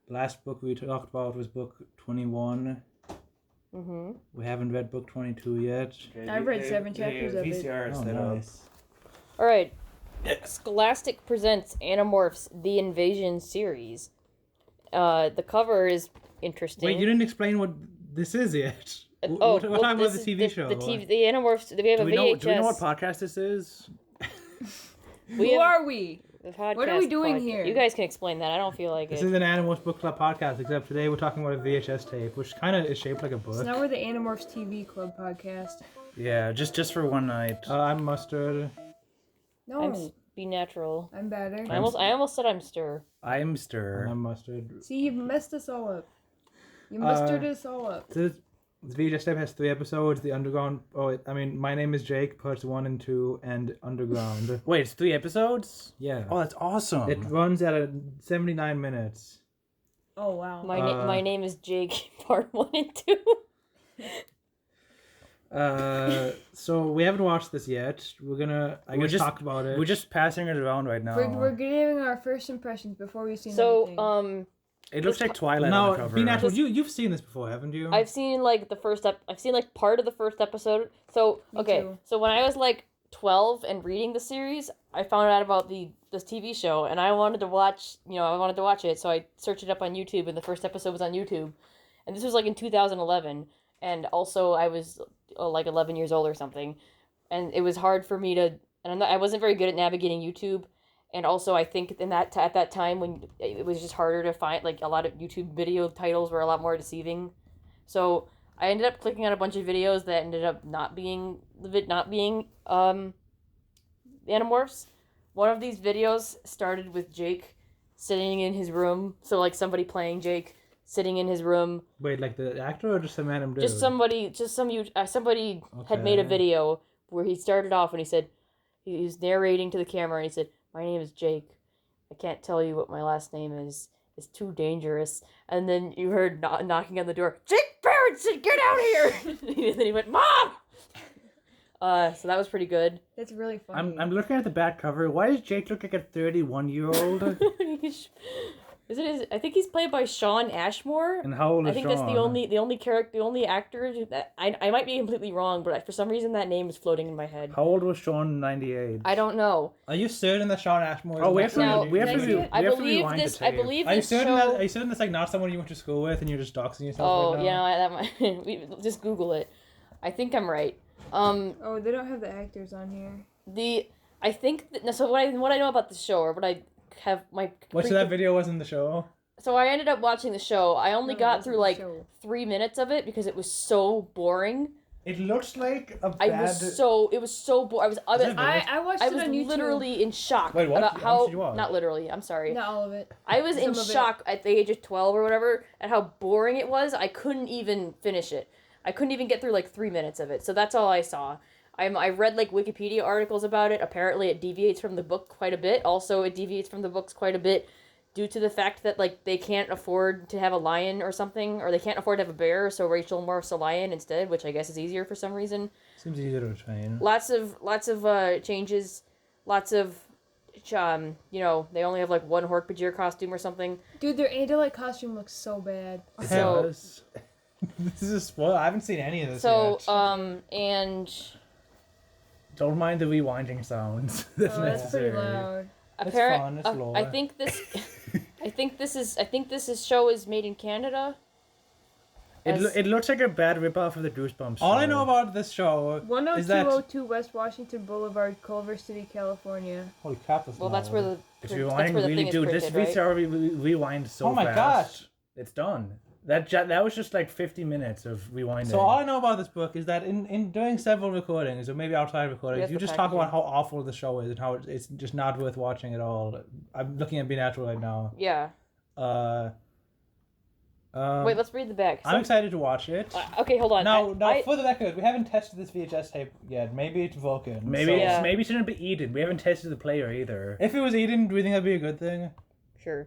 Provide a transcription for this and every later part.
The last book we talked about was book 21. Mm-hmm. We haven't read book 22 yet. Okay, I've read 7 chapters of it. VCR set nice. All right. Scholastic presents Animorphs: The Invasion series. The cover is interesting. Wait, you didn't explain what this is yet. We're talking about the TV show. The Animorphs. We have a VHS. Do we know what podcast this is? Who are we? The podcast What are we doing here? You guys can explain that. I don't feel like This it. is an Animorphs Book Club podcast, except today we're talking about a VHS tape, which kind of is shaped like a book. So now we're the Animorphs TV Club podcast. Yeah, just for one night. I'm Mustard. No, Be natural. I'm better. I almost said I'm Stir. I'm Stir. And I'm Mustard. See, you messed us all up. You mustard us all up. This VHS tape has 3 episodes. The Underground... My Name is Jake, parts 1 and 2, and Underground. Wait, it's 3 episodes? Yeah. Oh, that's awesome. It runs at 79 minutes. Oh, wow. My name is Jake, part 1 and 2. So we haven't watched this yet. We're gonna talk about it. We're just passing it around right now. We're giving our first impressions before we've seen everything. So, it looks like Twilight on the now, cover. be natural. You've seen this before, haven't you? I've seen like I've seen like part of the first episode. So Me okay, too. so when I was like 12 and reading the series, I found out about this TV show, and I wanted to watch. It, so I searched it up on YouTube, and the first episode was on YouTube, and this was like in 2011, and also I was like 11 years old or something, and it was hard for me to, and I wasn't very good at navigating YouTube. And also, I think at that time when it was just harder to find, like a lot of YouTube video titles were a lot more deceiving. So I ended up clicking on a bunch of videos that ended up not being Animorphs. One of these videos started with Jake sitting in his room. So like somebody playing Jake sitting in his room. Wait, like the actor or just some random dude? Just somebody had made a video where he started off and he said he was narrating to the camera and he said, "My name is Jake. I can't tell you what my last name is. It's too dangerous." And then you heard knocking on the door. "Jake Barrett, get out here!" And then he went, "Mom!" So that was pretty good. That's really funny. I'm looking at the back cover. Why does Jake look like a 31-year-old? I think he's played by Sean Ashmore. And how old is I think Sean? that's the only character, the only actor that I might be completely wrong, but for some reason that name is floating in my head. How old was Sean in 98? I don't know. Are you certain that Sean Ashmore? Oh, we is have to. not- We have Can I see to. it? I We have to believe rewind this. the I tape. believe Are you this certain show. that? Are you certain that's like not someone you went to school with and you're just doxing yourself? Oh, right now? that might. Just Google it. I think I'm right. Oh, they don't have the actors on here. I think so. What I know about the show, or what I have my. What's that video was in the show? So I ended up watching the show. I only No, got it through wasn't like the show. 3 minutes of it because it was so boring. It looks like a It bad. was so boring. Is it I watched I it was on YouTube. literally in shock Wait, what? about How much how did you watch? not literally. I'm sorry. Not all of it. I was in Some of it. shock at the age of 12 or whatever at how boring it was. I couldn't even finish it. I couldn't even get through like 3 minutes of it. So that's all I saw. I read like Wikipedia articles about it. Apparently it deviates from the book quite a bit. Also, it deviates from the books quite a bit due to the fact that like they can't afford to have a lion or something, or they can't afford to have a bear, so Rachel morphs a lion instead, which I guess is easier for some reason. Seems easier to train. Lots of changes, lots of they only have like one Hork-Bajir costume or something. Dude, their Andalite costume looks so bad. So Yes. This is a spoiler. I haven't seen any of this so yet. and Don't mind the rewinding sounds. Oh, that's pretty loud. fun, it's lore. I think this show is made in Canada. It looks like a bad ripoff of the Goosebumps. All I show. know about this show is that 10202 West Washington Boulevard, Culver City, California. holy crap, that's Well, that's loud. where the It's that's rewinding where the really, thing dude. is This printed, right? VCR rewind so Oh my fast. gosh. It's done. That was just like 50 minutes of rewinding. So all I know about this book is that in doing several recordings, or maybe outside recordings, Yes, you the just talk about packaging. how awful the show is and how it's just not worth watching at all. I'm looking at Be Natural right now. Yeah. Wait, let's read the back. I'm excited to watch it. Okay, hold on. Now, for the record, we haven't tested this VHS tape yet. Maybe it's Vulcan. maybe so- Yeah. maybe it shouldn't be Eden. We haven't tested the player either. If it was Eden, do we think that'd be a good thing? Sure.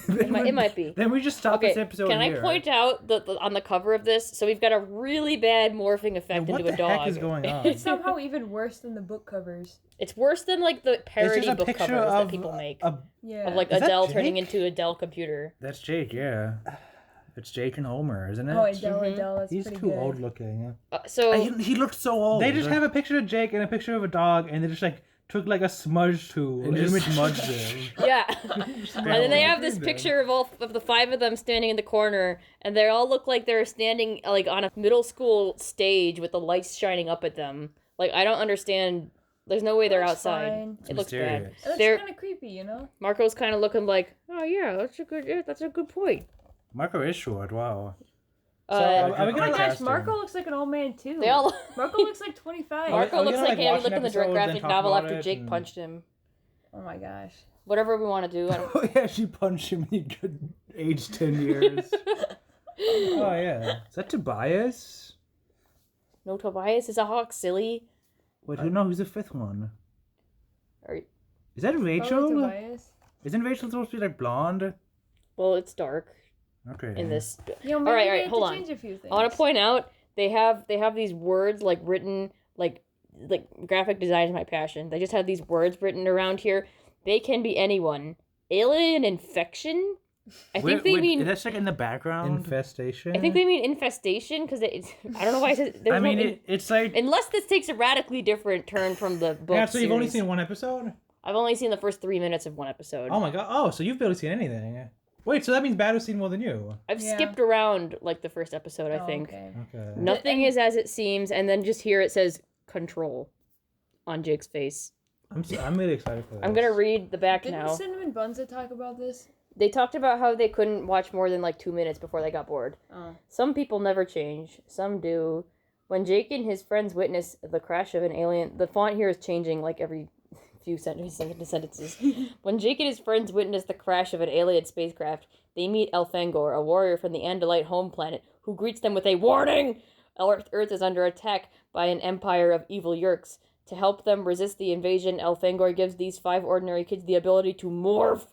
It might be. Then we just stop Okay, this episode can here. I point out on the cover of this? So we've got a really bad morphing effect What into the a dog. heck is going on? It's somehow even worse than the book covers. It's worse than like the It's parody just a book picture covers that of people make Yeah. of like Is that Adele turning Jake? into a Dell computer. That's Jake, yeah. It's Jake and Homer, isn't it? Oh, Adele, that's He's pretty too good. old looking. So He looked so old. They just have a picture of Jake and a picture of a dog, and they just like took like a smudge tool And and just- just smudged them. yeah, and then they have this picture of all of the 5 of them standing in the corner, and they all look like they're standing like on a middle school stage with the lights shining up at them. Like I don't understand. There's no way they're That's outside. fine. It looks bad. mysterious. It looks They're- kind of creepy, you know? Marco's kind of looking like, oh yeah, that's a good point. Marco is short, wow. are we Oh gonna my gosh, casting. Marco looks like an old man too. They all. Marco looks like 25. Are Marco we looks gonna, like like, he had watch a look an in the episode, graphic then talk novel about after it, Jake and- punched him. Oh my gosh. Whatever we want to do. I don't... Oh yeah, she punched him when he could age 10 years. Oh yeah. Is that Tobias? No, Tobias is a hawk, silly. Wait, who knows who's the 5th one? Are... Is that Rachel? Probably Tobias. Isn't Rachel supposed to be like blonde? Well, it's dark Okay. in this. You know, maybe Alright, they alright, had hold to on. change a few things. I want to point out they have these words like written like graphic design is my passion. They just have these words written around here. They can be anyone. Alien infection. I think they mean. That's like in the background. Infestation. I think they mean infestation because I don't know why I said. I mean, it's like unless this takes a radically different turn from the book. Yeah, so you've only series. seen one episode? I've only seen the first 3 minutes of one episode. Oh my god. Oh, so you've barely seen anything. Wait, so that means Bad has seen more than you. I've Yeah. skipped around like the first episode. I Oh, think okay. Okay. nothing is as it seems, and then just here it says control on Jake's face. I'm really excited for this. I'm gonna read the back Didn't now. Cinnamon Bunza talk about this? They talked about how they couldn't watch more than like 2 minutes before they got bored. Oh. Some people never change, some do. When Jake and his friends witness the crash of an alien, the font here is changing like every few sentences. When Jake and his friends witness the crash of an alien spacecraft, they meet Elfangor, a warrior from the Andalite home planet, who greets them with a warning! Earth is under attack by an empire of evil Yeerks. To help them resist the invasion, Elfangor gives these 5 ordinary kids the ability to morph.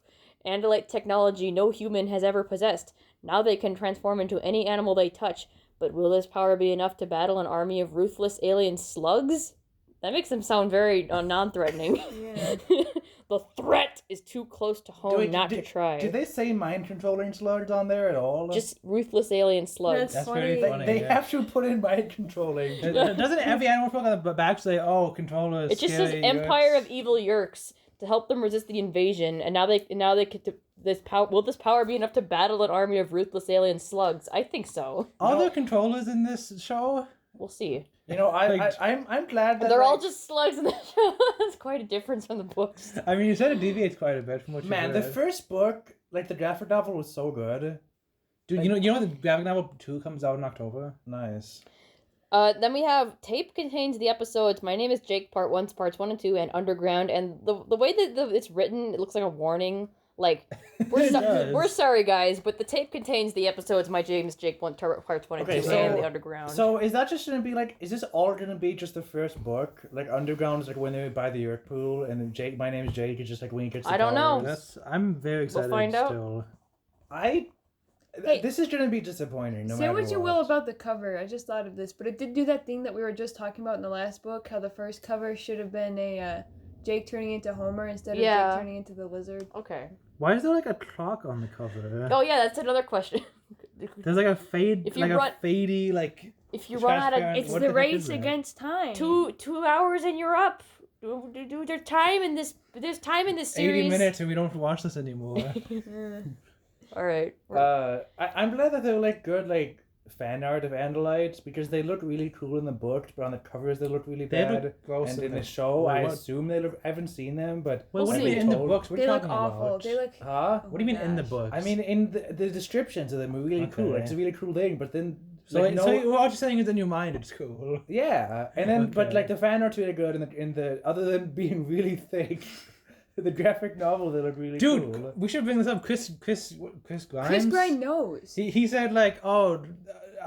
Andalite technology no human has ever possessed. Now they can transform into any animal they touch. But will this power be enough to battle an army of ruthless alien slugs? That makes them sound very non-threatening. Yeah. The threat is too close to home not to try. Did they say mind controlling slugs on there at all? Just ruthless alien slugs. That's That's very funny. funny. They yeah. have to put in mind controlling. Doesn't every animal book on the back say, "Oh, controller"? It just says Empire of Evil Yeerks to help them resist the invasion, and now they get to this power. Will this power be enough to battle an army of ruthless alien slugs? I think so. Are there controllers in this show? We'll see. You know, I'm glad that They're all like, just slugs in the show. That's quite a difference from the books. I mean, you said it deviates quite a bit from what you man. read. The first book, like the graphic novel, was so good. Dude, you know the graphic novel 2 comes out in October. Nice. Then we have tape contains the episodes My Name is Jake Part 1, Parts 1 and 2, and Underground. And the way that it's written, it looks like a warning. Like, It does. we're sorry, guys, but the tape contains the episodes My Name is Jake Parts 1 and 2 Okay, and so- the Underground. So is that just gonna be like? Is this all gonna be just the first book? Like Underground is like when they buy the Yeerk pool, and then Jake, My Name is Jake, is just like when he gets. The I don't know. powers. I'm very excited. find out. Still. Hey. This is gonna be disappointing. No Say matter what you will about the cover. I just thought of this, but it did do that thing that we were just talking about in the last book. How the first cover should have been a Jake turning into Homer instead of Yeah. Jake turning into the lizard. Okay. Why is there like a clock on the cover? Oh, yeah, that's another question. There's like a fade, If you like run- a fadey, like. If you run out of transparent- It's what the the heck is race that? against time. 2 hours and you're up. There's time in this. There's time in this series. 80 minutes and we don't watch this anymore. All right. I'm glad that they're like good like fan art of Andalites because they look really cool in the books, but on the covers they look really They bad. look gross and in in the the- show, Wait, I what? assume they look. I haven't seen them, but Wait, what We'll do you see. mean in the told- books? What are They you look talking awful. about? They look. Huh? What do you mean in the gosh. books? I mean, in the descriptions of them are really cool. Like, Okay. it's a really cool thing, but then So, like, so what you're saying is in your mind it's cool. yeah, and then but Okay. like the fan art's really good, and in the other than being really thick, the graphic novel they look really Dude, cool. we should bring this up. Chris Grimes. Chris Grimes knows. He said like, oh,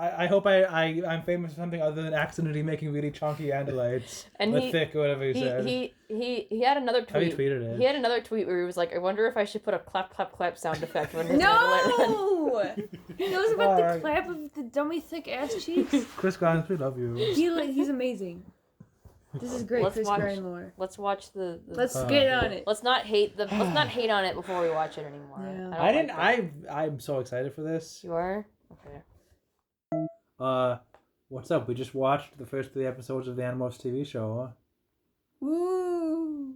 I hope I'm famous for something other than accidentally making really chunky andalites. And or he- thick or whatever he said. He had another Have you tweet. tweeted it? He had another tweet where he was like, I wonder if I should put a clap clap clap sound effect when his No! He knows about the Fuck. clap of the dummy thick ass cheeks. Chris Grimes, we love you. He's amazing. This is great, Let's Chris watch- Grimes lore. Let's watch the Let's get on it. let's not hate on it before we watch it anymore. Yeah. don't I didn't. like that. I'm so excited for this. You are? Okay. What's up? We just watched the first 3 episodes of the Animorphs TV show. Woo!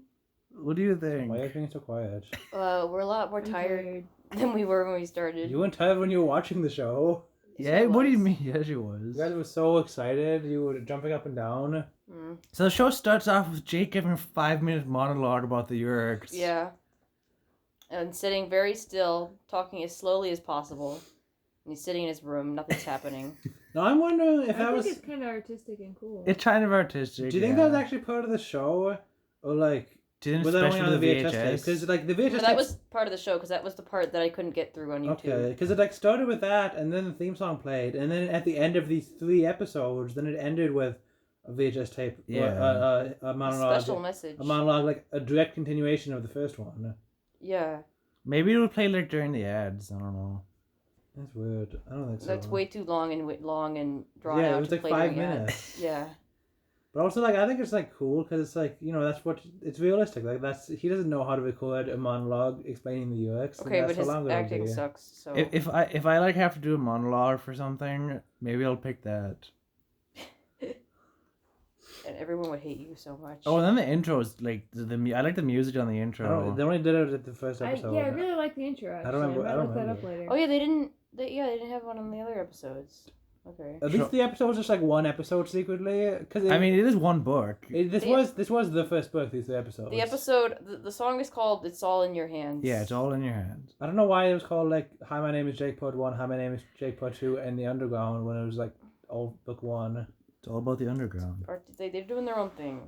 What do you think? Why are you being so quiet? We're a lot more I'm tired than we were when we started. You weren't tired when you were watching the show. Yeah, what do you was. mean? Yeah, she You was. guys were so excited. You were jumping up and down. Mm. So the show starts off with Jake giving a 5-minute monologue about the Yeerks. Yeah. And sitting very still, talking as slowly as possible. And he's sitting in his room, nothing's happening. Now I'm wondering if I that think was. it's kind of artistic and cool. It's kind of artistic. Do you think that was actually part of the show, or like Didn't was that only especially on the the VHS tape? VHS? Because like the VHS But that tape- was part of the show, because that was the part that I couldn't get through on YouTube. Okay, because it like started with that, and then the theme song played, and then at the end of these 3 episodes, then it ended with a VHS tape. Yeah. A monologue. Special message. A monologue, like a direct continuation of the first one. Yeah. Maybe it would play like during the ads. I don't know. That's weird. I don't think so. That's way too long and drawn out. Yeah, it was to like play 5 during minutes. ads. Yeah. But also, like, I think it's like cool because it's like, you know, that's what it's realistic. Like, he doesn't know how to record a monologue explaining the UX. and Okay, that's but his how long it'll acting be. sucks. So If I like have to do a monologue for something, maybe I'll pick that. and everyone would hate you so much. Oh, and then the intro is like I like the music on the I intro. don't, they only did it at the first episode. I really like the intro. Actually. I don't remember- I I might don't look that up remember. later. Oh yeah, they didn't have one on the other episodes. Okay. At least the episode's just like one episode secretly. Cause I mean, it is one book. this was the first book. These 3 episodes. The episode, the song is called "It's All in Your Hands." Yeah, it's all in your hands. I don't know why it was called like "Hi, my name is Jake Pod 1." "Hi, my name is Jake Pod 2," and "The Underground" when it was like all book 1. It's all about the underground. Or they're doing their own thing.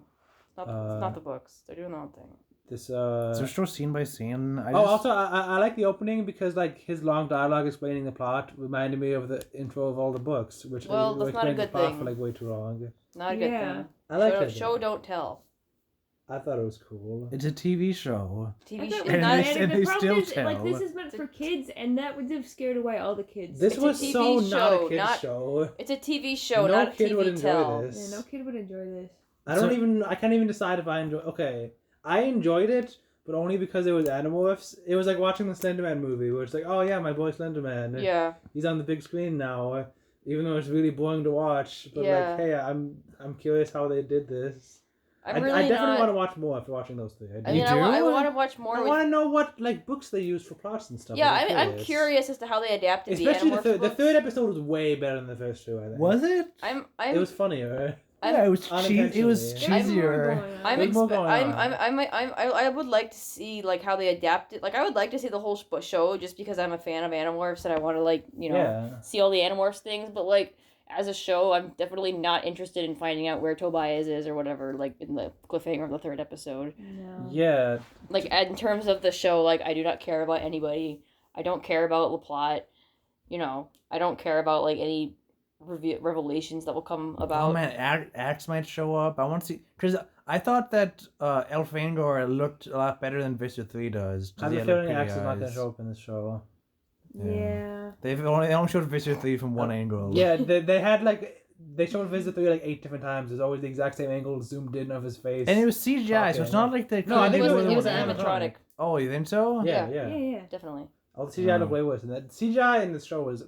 It's not the books. They're doing their own thing. This So it's still scene by scene. Also I like the opening because like his long dialogue explaining the plot reminded me of the intro of all the books, which Well, that's not a explains the good plot thing. for like way too long. Not a good Yeah. thing. I like it. Show don't tell. I thought it was cool. It's a TV show. I TV thought show. it was And Not, they- bad. and The they problem still is, like, this tell. is meant for kids, and that would have scared away all the kids. This It's a was TV so not a show, kid's not- show. it's a TV show, No not a kid would TV enjoy tell. this. Yeah, no kid would enjoy this. I can't even decide if I enjoy. Okay, I enjoyed it, but only because it was Animorphs. It was like watching the Slenderman movie, where it's like, oh yeah, my boy Slenderman. Yeah. He's on the big screen now, even though it's really boring to watch. But Yeah. like, hey, I'm curious how they did this. I'm I really definitely not. want to watch more after watching those 3. I mean, You I do? want to watch more. I with- want to know what like books they use for plots and stuff. yeah, I'm curious as to how they adapted Especially the the Animorphs third. The books. third episode was way better than the first 2. I think. Was it? I'm It was funnier. Yeah, it was cheesy. It was Unintentionally. cheesier. I'm There's more going I would like to see like how they adapted. Like I would like to see the whole show just because I'm a fan of Animorphs and I want to like Yeah. see all the Animorphs things. But like as a show, I'm definitely not interested in finding out where Tobias is or whatever. Like in the cliffhanger of the 3rd episode. No. Yeah. Like in terms of the show, like I do not care about anybody. I don't care about the plot. I don't care about like any revelations that will come about. Oh man, Axe might show up. I want to see because I thought that Elfangor looked a lot better than Visser 3 does. 'Cause I have he a had, like, feeling pretty Axe is not going to eyes. show up in this show. Yeah. They only showed Visser 3 from one angle. Yeah, they had like they showed Visit 3 like 8 different times. There's always the exact same angle zoomed in of his face. And it was CGI, so it's not like they. No, I think he it was, was he was an an animatronic. animatronic. Oh, you think so? yeah, Yeah. yeah. Yeah. Definitely. All the CGI looked way worse than that. CGI in this show was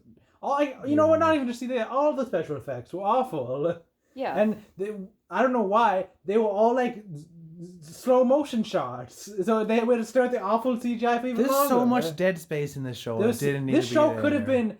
you know what? Not even just CGI. All the special effects were awful. Yeah. And I don't know why they were all like slow motion shots. So they would have started the awful CGI for even There's longer. so much dead space in this show. This, It didn't need this to be show there. could have been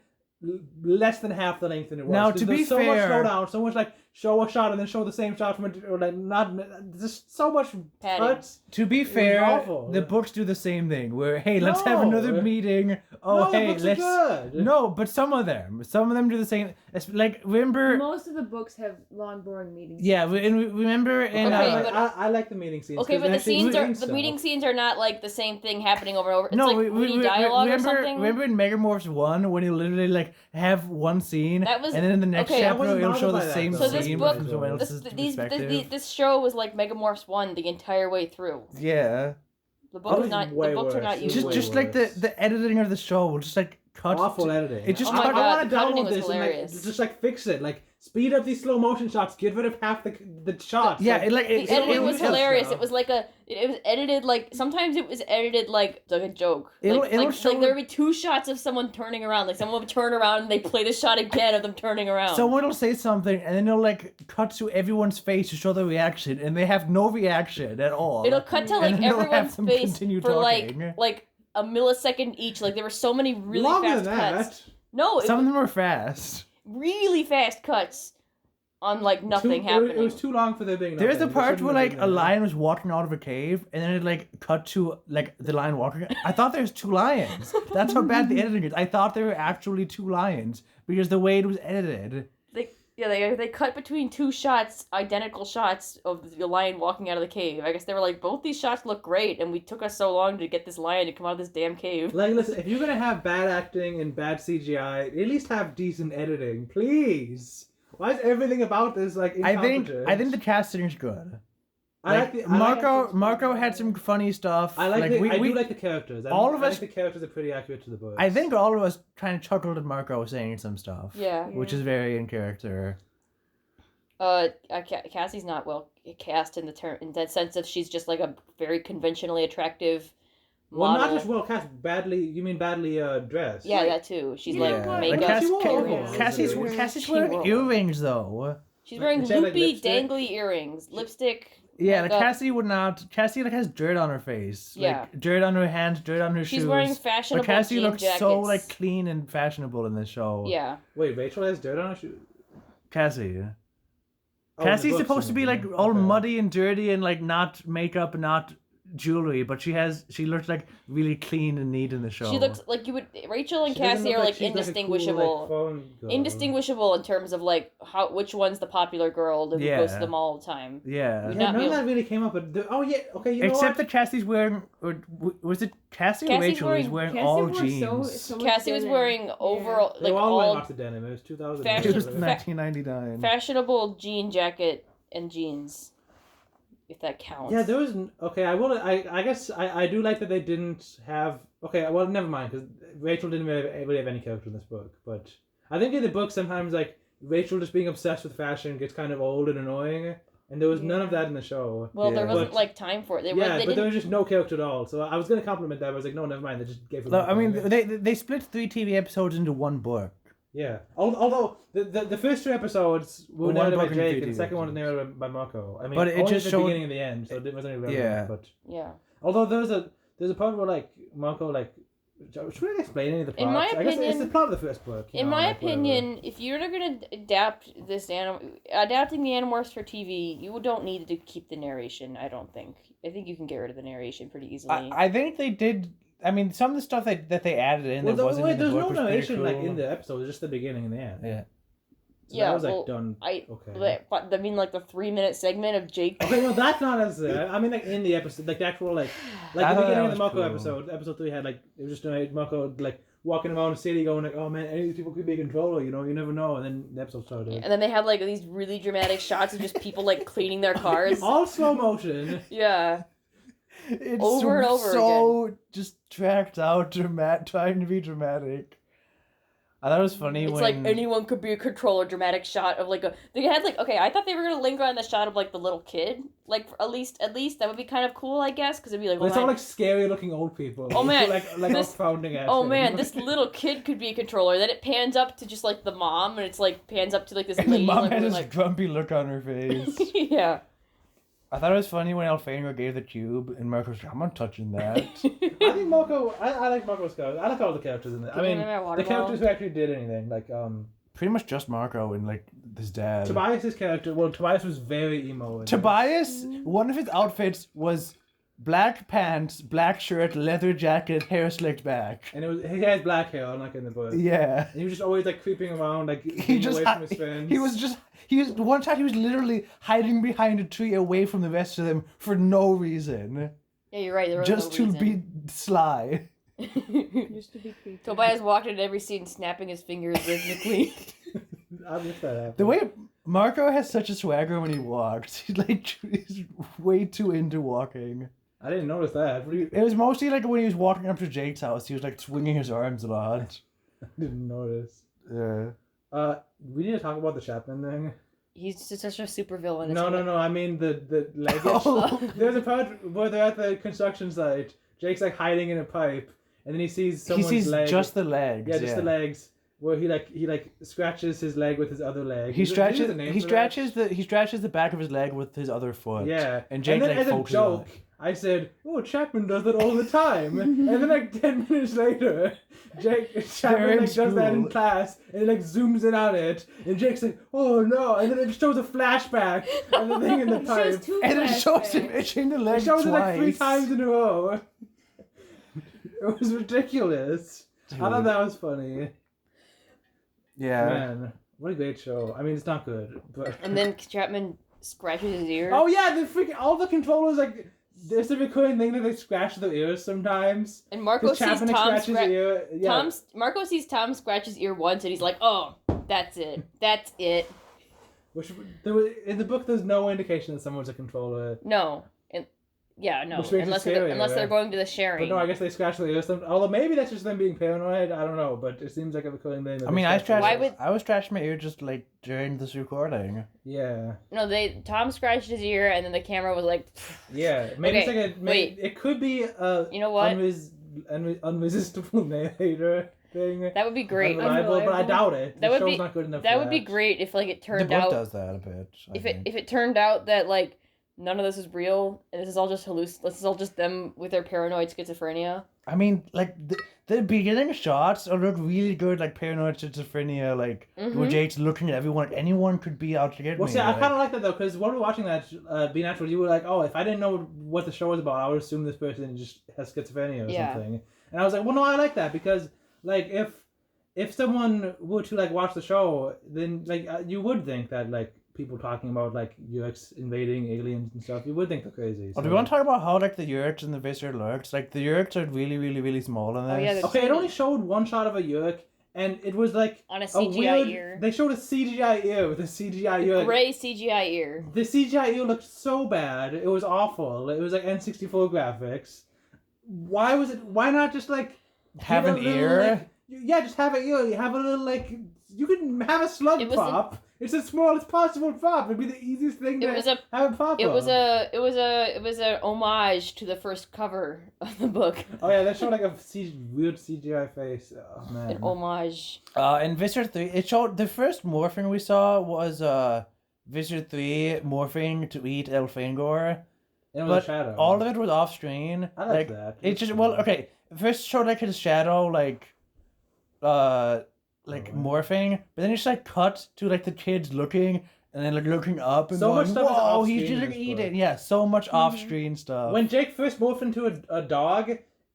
less than half the length than it was. Now, 'cause to be there's so much fair- slowdown, so much like show a shot and then show the same shot from or like not just so much Padding. cuts. To be It was fair, awful. the books do the same thing. Where hey, let's have another No. meeting. Oh No, the hey, books are let's. good. No, but some of them do the same. It's like remember. Most of the books have long, boring meetings. Yeah, remember in. Okay, But I like the meeting scenes. Okay, 'cause but they the actually scenes are explain the stuff. meeting scenes are not like the same thing happening over and over. It's no, like witty dialogue remember, or something. Remember in Megamorphs 1 when you literally like have one scene That was- and then in the next okay. I chapter wasn't it'll show bothered the by same that, So this scene book- from someone This, else's these, perspective. this show was like Megamorphs 1 the entire way through. Yeah. The book Oh, is not. The way books are worse. not Just- usually. Just like worse. the editing of the show will just like cut Awful editing. It just Oh my cut- God, I want the to editing download was this and hilarious. like, just like fix it. Like speed up these slow motion shots. Get rid of half the shots. Yeah, like, The editing was just hilarious. stuff. It was like it was edited like sometimes it was edited like a joke. It'll- Like, it'll like, show- like there would be two shots of someone turning around. Like someone would turn around and they play the shot again of them turning around. someone will say something and then they'll like cut to everyone's face to show the reaction and they have no reaction at all. It'll cut to And like then they'll have everyone's them face continue for talking. like a millisecond each. Like there were so many really longer fast than that. cuts. No, it Some of was them were fast. really fast cuts on like nothing happening. It was too long for there being. There's a nothing. part There where shouldn't like have a been there. lion was walking out of a cave and then it like cut to like the lion walking. I thought there's two lions. That's how bad the editing is. I thought there were actually two lions because the way it was edited. They cut between two shots, identical shots of the lion walking out of the cave. I guess they were like, both these shots look great, and we took us so long to get this lion to come out of this damn cave. Like, listen, if you're gonna have bad acting and bad CGI, at least have decent editing, please. Why is everything about this like I think incompetent? the casting's good. I like the I like- Marco had some funny stuff. I like, the, we, I we, do like the characters. all of I us- think the characters are pretty accurate to the book. I think all of us kind of chuckled at Marco saying some stuff. Yeah. Which is very in character. Cassie's not well cast in that sense that she's just like a very conventionally attractive Well, model. not just well cast, badly. You mean badly dressed? Yeah, that too. She's You like know what? makeup. Like, she won't Cassie's go. Cassie's She wearing won't. earrings though. She's wearing She had, like, loopy, lipstick. dangly earrings, lipstick. Yeah, like makeup. Cassie would not. Cassie like has dirt on her face. Yeah. Like dirt on her hands, dirt on her shoes. She's wearing But fashionable Cassie jean looks jackets. so like clean and fashionable in this show. Yeah. Wait, Rachel has dirt on her shoe. Cassie. Oh, in the Cassie's books, supposed to be you like mean. all Okay. muddy and dirty and like not makeup and not jewelry, but she looks like really clean and neat in the show. She looks like you would. Rachel and She doesn't Cassie look are like she's a cool, indistinguishable. phone girl. Indistinguishable in terms of like which one's the popular girl who goes to Yeah. them all the time. Yeah. We Yeah, not none be of able- that really came up. But oh yeah, okay. You know Except what? that Cassie's wearing, or was it Cassie or Cassie's Rachel who's wearing Cassie all wore jeans? so much Cassie was denim. wearing overall They like were all wearing all lots of denim. It was 2000. Fashion- It was Fa- 1999. fashionable jean jacket and jeans, if that counts. Yeah, there was okay. I guess I do like that they didn't have. Okay, well, never mind because Rachel didn't really have any character in this book. But I think in the book sometimes like Rachel just being obsessed with fashion gets kind of old and annoying, and there was none of that in the show. Well, there Yeah. wasn't But- like time for it. They Yeah, they but there didn't. was just no character at all. So I was gonna compliment that. I was like, no, never mind. They just gave. her No, I mean, nothing. they split 3 TV episodes into one book. Yeah. Although the first 2 episodes were One narrated by book and Jake, 3 and the TV second one was episodes. narrated by Marco. I mean, But it only just at the showed- beginning and the end, so it wasn't really relevant. Yeah. But Yeah. although there's a part where like Marco like. Should we explain any of the plots? In my I guess it's the opinion- plot of the first book. you In know, my like, whatever. opinion, if you're not gonna adapt this adapting the Animorphs for TV, you don't need to keep the narration. I don't think. I think you can get rid of the narration pretty easily. I think they did. I mean, some of the stuff that they added in Well, that wasn't in the there's book no was pretty narration like cool. in the episode. It's just the beginning and the end. Yeah. So Yeah, that was like well, done. I Okay. but I mean like the 3-minute segment of Jake. Okay, no, that's not necessary. I mean, like in the episode, like the actual like I the thought beginning that of the was Marco cool. episode. Episode 3 had like it was just Marco like walking around the city, going like, "Oh man, any of these people could be a controller. You know, you never know." And then the episode started. And then they had like these really dramatic shots of just people like cleaning their cars. All slow motion. Yeah. It's Over and over so just tracked out, trying to be dramatic. I thought it was funny It's when like anyone could be a controller. Dramatic shot of like a. They had like okay. I thought they were gonna linger on the shot of like the little kid. Like at least that would be kind of cool, I guess, because it'd be like. But Oh, it's all man. like scary looking old people. Oh, man, like this- founding at Oh him. man, this little kid could be a controller. Then it pans up to just like the mom, and it's like pans up to like this and the lady. mom like, had with, this like... grumpy look on her face. Yeah. I thought it was funny when Alfenor gave the cube and Marco was like, I'm not touching that. I think Marco. I like Marco's character. I like all the characters in it. I mean, the characters who actually did anything, like pretty much just Marco and like his dad. Tobias's character. Well, Tobias was very emo. Tobias, one of his outfits was black pants, black shirt, leather jacket, hair slicked back. And he has black hair, unlike in the book. Yeah. And he was just always like creeping around, like He away from his friends. One time he was literally hiding behind a tree away from the rest of them for no reason. Yeah, you're right. There was Just no to reason. be sly. Used to be creepy. Tobias walked into every scene snapping his fingers rhythmically. I wish that happened. The way Marco has such a swagger when he walks, he's way too into walking. I didn't notice that. What do you... It was mostly like when he was walking up to Jake's house, he was like swinging his arms a lot. I didn't notice. Yeah. We need to talk about the Chapman thing. He's just such a super villain. No. I mean the leg. Oh. There's a part where they're at the construction site. Jake's like hiding in a pipe, and then he sees someone's leg. Just the legs. Yeah, just the legs. Where he scratches his leg with his other leg. He stretches that? he stretches the back of his leg with his other foot. Yeah. And Jake then like as a focuses on joke, it. I said, "Oh, Chapman does that all the time." And then like 10 minutes later, Chapman like does that in school. class, and he like zooms in on it, and Jake's like, "Oh no!" And then it shows a flashback of the thing in the It shows pipe. two And it shows him flashbacks. itching the It leg shows it twice. like 3 times in a row. It was ridiculous. I thought that was funny. Yeah. Man, what a great show. I mean, it's not good, but. And then Chapman scratches his ear. Oh yeah, all the controllers like. There's a recurring thing that they scratch their ears sometimes. And Marco sees Chapman Tom scratches his ear. Yeah. Marco sees Tom scratch his ear once, and he's like, "Oh, that's it. That's it." Which in the book, there's no indication that someone's a controller. No, no. Which makes it scarier, unless they're yeah. going to the sharing. But no, I guess they scratch their ears. Although maybe that's just them being paranoid. I don't know, but it seems like a recurring thing. that I they mean, I scratch their ears. was scratching my ear just like during this recording. Yeah. No, Tom scratched his ear, and then the camera was like, Yeah. Maybe Okay, it's like it could be a You know what? unresistible narrator thing. that would be great. Unreliable, but I doubt it. That The would show's be- not good enough. That for would be great if like it The turned book out does that a bit. if it turned out that like none of this is real and this is all just this is all just them with their paranoid schizophrenia. I mean, like the beginning shots look really good, like paranoid schizophrenia, like where Jake's looking at everyone. Anyone could be out to get Well, me. see, I like- kind of like that though, because when we were watching that, Be Natural, you were like, "Oh, if I didn't know what the show was about, I would assume this person just has schizophrenia or Yeah. something." And I was like, "Well, no, I like that because, like, if someone were to like watch the show, then like you would think that like people talking about like Yurks invading aliens and stuff, you would think they're crazy." Oh, do we want to talk about how like the yurks and the Visser lurks? Like the yurks are really, really, really small in this. Oh, yeah, they're Okay, it only showed one shot of a Yurk, and it was like On a a CGI weird. ear. They showed a CGI ear with a CGI Yurk. Gray CGI ear. The CGI ear looked so bad. It was awful. It was like N64 graphics. Why not just like Have give an a little, ear? like- yeah, just have an ear. You have a little like you can have a slug It was pop. It's the smallest possible pop. It'd be the easiest thing to have a pop. It was of. a homage to the first cover of the book. Oh yeah, that showed like a weird CGI face. Oh man. An homage. In Visser 3, it showed the first morphing we saw was Visser 3 morphing to eat Elfangor. It was But a shadow. all of it was off screen. I like that. It just okay. First showed like his shadow morphing, but then it's like cut to like the kids looking and then like looking up and So going, much stuff is whoa, off he's screen just in like this eating. book. Yeah, so much off screen stuff. When Jake first morphed into a dog,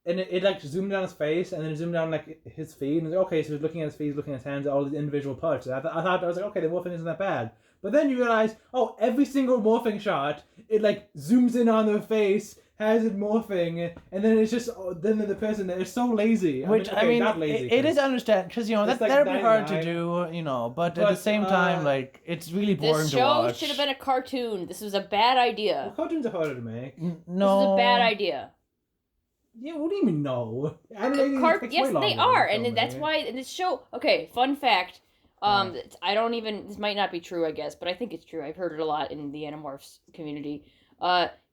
and it like zoomed down his face, and then zoomed down like his feet, and it was like, okay, so he's looking at his feet, looking at his hands, all these individual parts. And I was like, okay, the morphing isn't that bad. But then you realize, oh, every single morphing shot, it like zooms in on their face, has it morphing, and then it's just then the person there is so lazy. Not lazy. it is understand because It's like that'd be hard to 99. do, but at the same time, like it's really boring This to show watch. should have been a cartoon. This was a bad idea. Well, cartoons are harder to make. This No, is a bad idea. Yeah, what do you mean no? Animating takes Yes, way they longer are, than and that's filming. why in this show. Okay, fun fact. I don't even. This might not be true, I guess, but I think it's true. I've heard it a lot in the Animorphs community.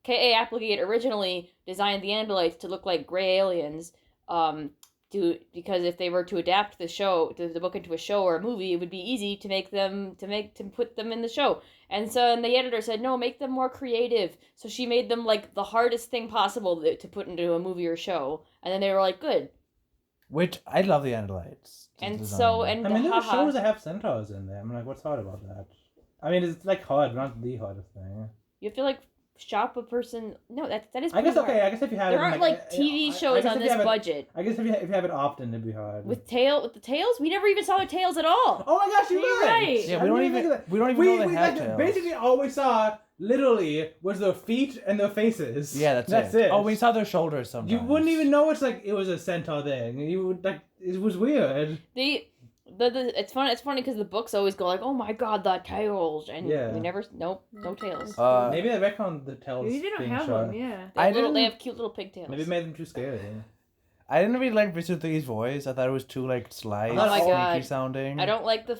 K.A. Applegate originally designed the Andalites to look like gray aliens. Because if they were to adapt the book into a show or a movie, it would be easy to put them in the show. And the editor said, no, make them more creative. So she made them like the hardest thing possible to put into a movie or show. And then they were like, good. which I love the Andalites. And design. so, and I mean, there are haha. shows that have centaurs in them. I'm like, what's hard about that? I mean, it's like hard, but not the hardest thing. You have to like shop a person. No, that is. I guess pretty hard. okay. I guess if you have There it, aren't like TV shows on this budget. I guess if you have it often, it'd be hard. With the tails, we never even saw the tails at all. Oh my gosh, you're You're right. right. Yeah, I we don't didn't even think of that. know they had tails. Basically, all we saw literally was their feet and their faces. Yeah, that's it. Oh, we saw their shoulders sometimes. You wouldn't even know it was a centaur thing. You would like it was weird. It's funny. It's funny because the books always go like, "Oh my god, the tails," and Yeah. we never. Nope, no tails. Maybe they retconned the tails. Maybe they don't being have shot. them, yeah. They have cute little pigtails. Maybe it made them too scary. I didn't really like Mr. Three's voice. I thought it was too like slight, Oh my sneaky God. sounding. I don't like the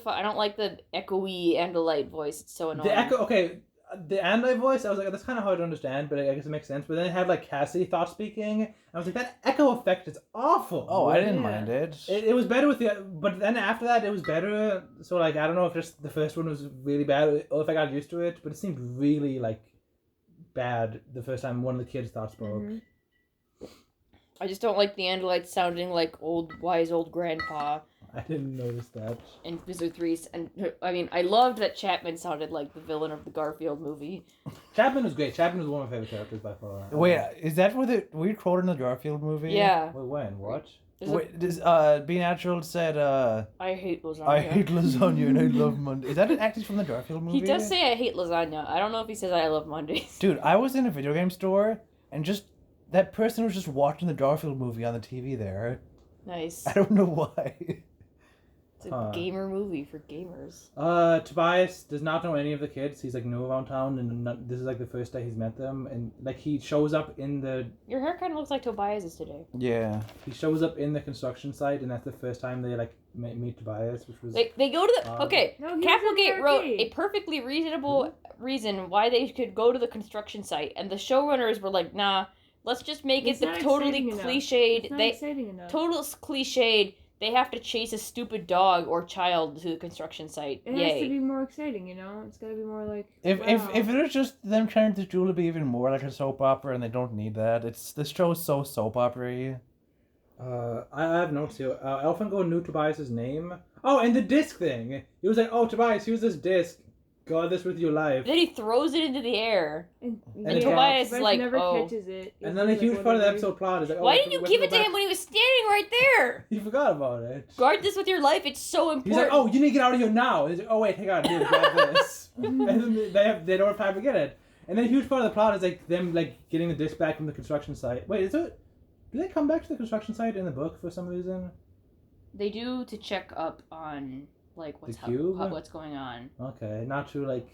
echoey Andalite voice. It's so annoying. The Andalite voice, I was like, that's kind of hard to understand, but I guess it makes sense. But then it had like Cassie thought speaking. I was like, that echo effect is awful. Oh, I didn't Yeah. mind it. It was better with but then after that it was better. So like I don't know if just the first one was really bad or if I got used to it, but it seemed really like bad the first time one of the kids thought spoke. Mhm. I just don't like the Andalites sounding like wise old grandpa I didn't notice that. in Wizard 3. And I mean, I loved that Chapman sounded like the villain of the Garfield movie. Chapman was great. Chapman was one of my favorite characters by far. Wait, is that were you quoted in the Garfield movie? Yeah. Wait, when? What? Wait, Be Natural said, I hate lasagna. I hate lasagna and I love Monday. Is that actually from the Garfield movie? He does say I hate lasagna. I don't know if he says I love Mondays. Dude, I was in a video game store and just that person was just watching the Garfield movie on the TV there. Nice. I don't know why. It's a gamer movie for gamers. Tobias does not know any of the kids. He's like new around town, and this is like the first day he's met them, and like he shows up in the. Your hair kind of looks like Tobias's today. Yeah. He shows up in the construction site, and that's the first time they like meet Tobias, which was. They go to the okay. No, he was in Capelgate the wrote arcade. a perfectly reasonable reason why they could go to the construction site, and the showrunners were like, "Nah, let's just make It's it the not totally exciting enough. cliched. It's not They exciting enough. total cliched. They have to chase a stupid dog or child to the construction site. It has Yay! to be more exciting, you know? It's gotta be more like. If wow. it was just them trying to do to be even more like a soap opera and they don't need that. This show is so soap opera-y. I have notes here. Elfingo knew Tobias's name. Oh, and the disc thing. He was like, "Oh, Tobias, here's this disc. Guard this with your life." Then he throws it into the air. And And Tobias is like, never oh. catches it. And then a It's huge like, part of the whatever. episode plot is like, "Oh, Why we didn't you have to give go it to back." him when he was standing right there? He forgot about it. Guard this with your life. It's so important. He's like, "Oh, you need to get out of here now." He's like, "Oh wait, hang on, dude, grab this." And then they don't have time to get it. And then a huge part of the plot is like them like getting the disc back from the construction site. Wait, do they come back to the construction site in the book for some reason? They do to check up on like The cube? what's going on. Okay, not to like.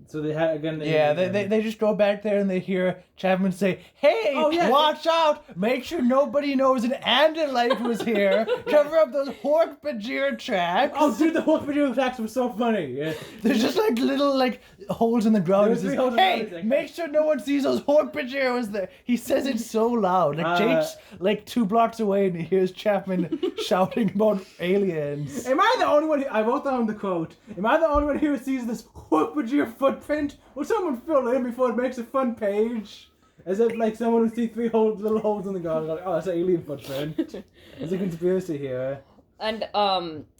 So they had again. They just go back there and they hear Chapman say, "Hey, Oh, yeah. watch out! Make sure nobody knows an Andalite was here. Cover up those Hork-Bajir tracks." Oh, dude, the whole video tracks was so funny. Yeah. There's just like little like holes in the ground. There He were three says, holes in the "Hey, ground." He's like, make sure no one sees those Hork-Bajir was there." He says it so loud. Like Jake's like 2 blocks away and he hears Chapman shouting about aliens. Am I the only one? I wrote down the quote. Am I the only one here who sees this Hork-Bajir footprint? Will someone fill it in before it makes a fun page? As if like someone would see 3 little holes in the ground. Like, oh, that's an alien footprint. There's a conspiracy here. And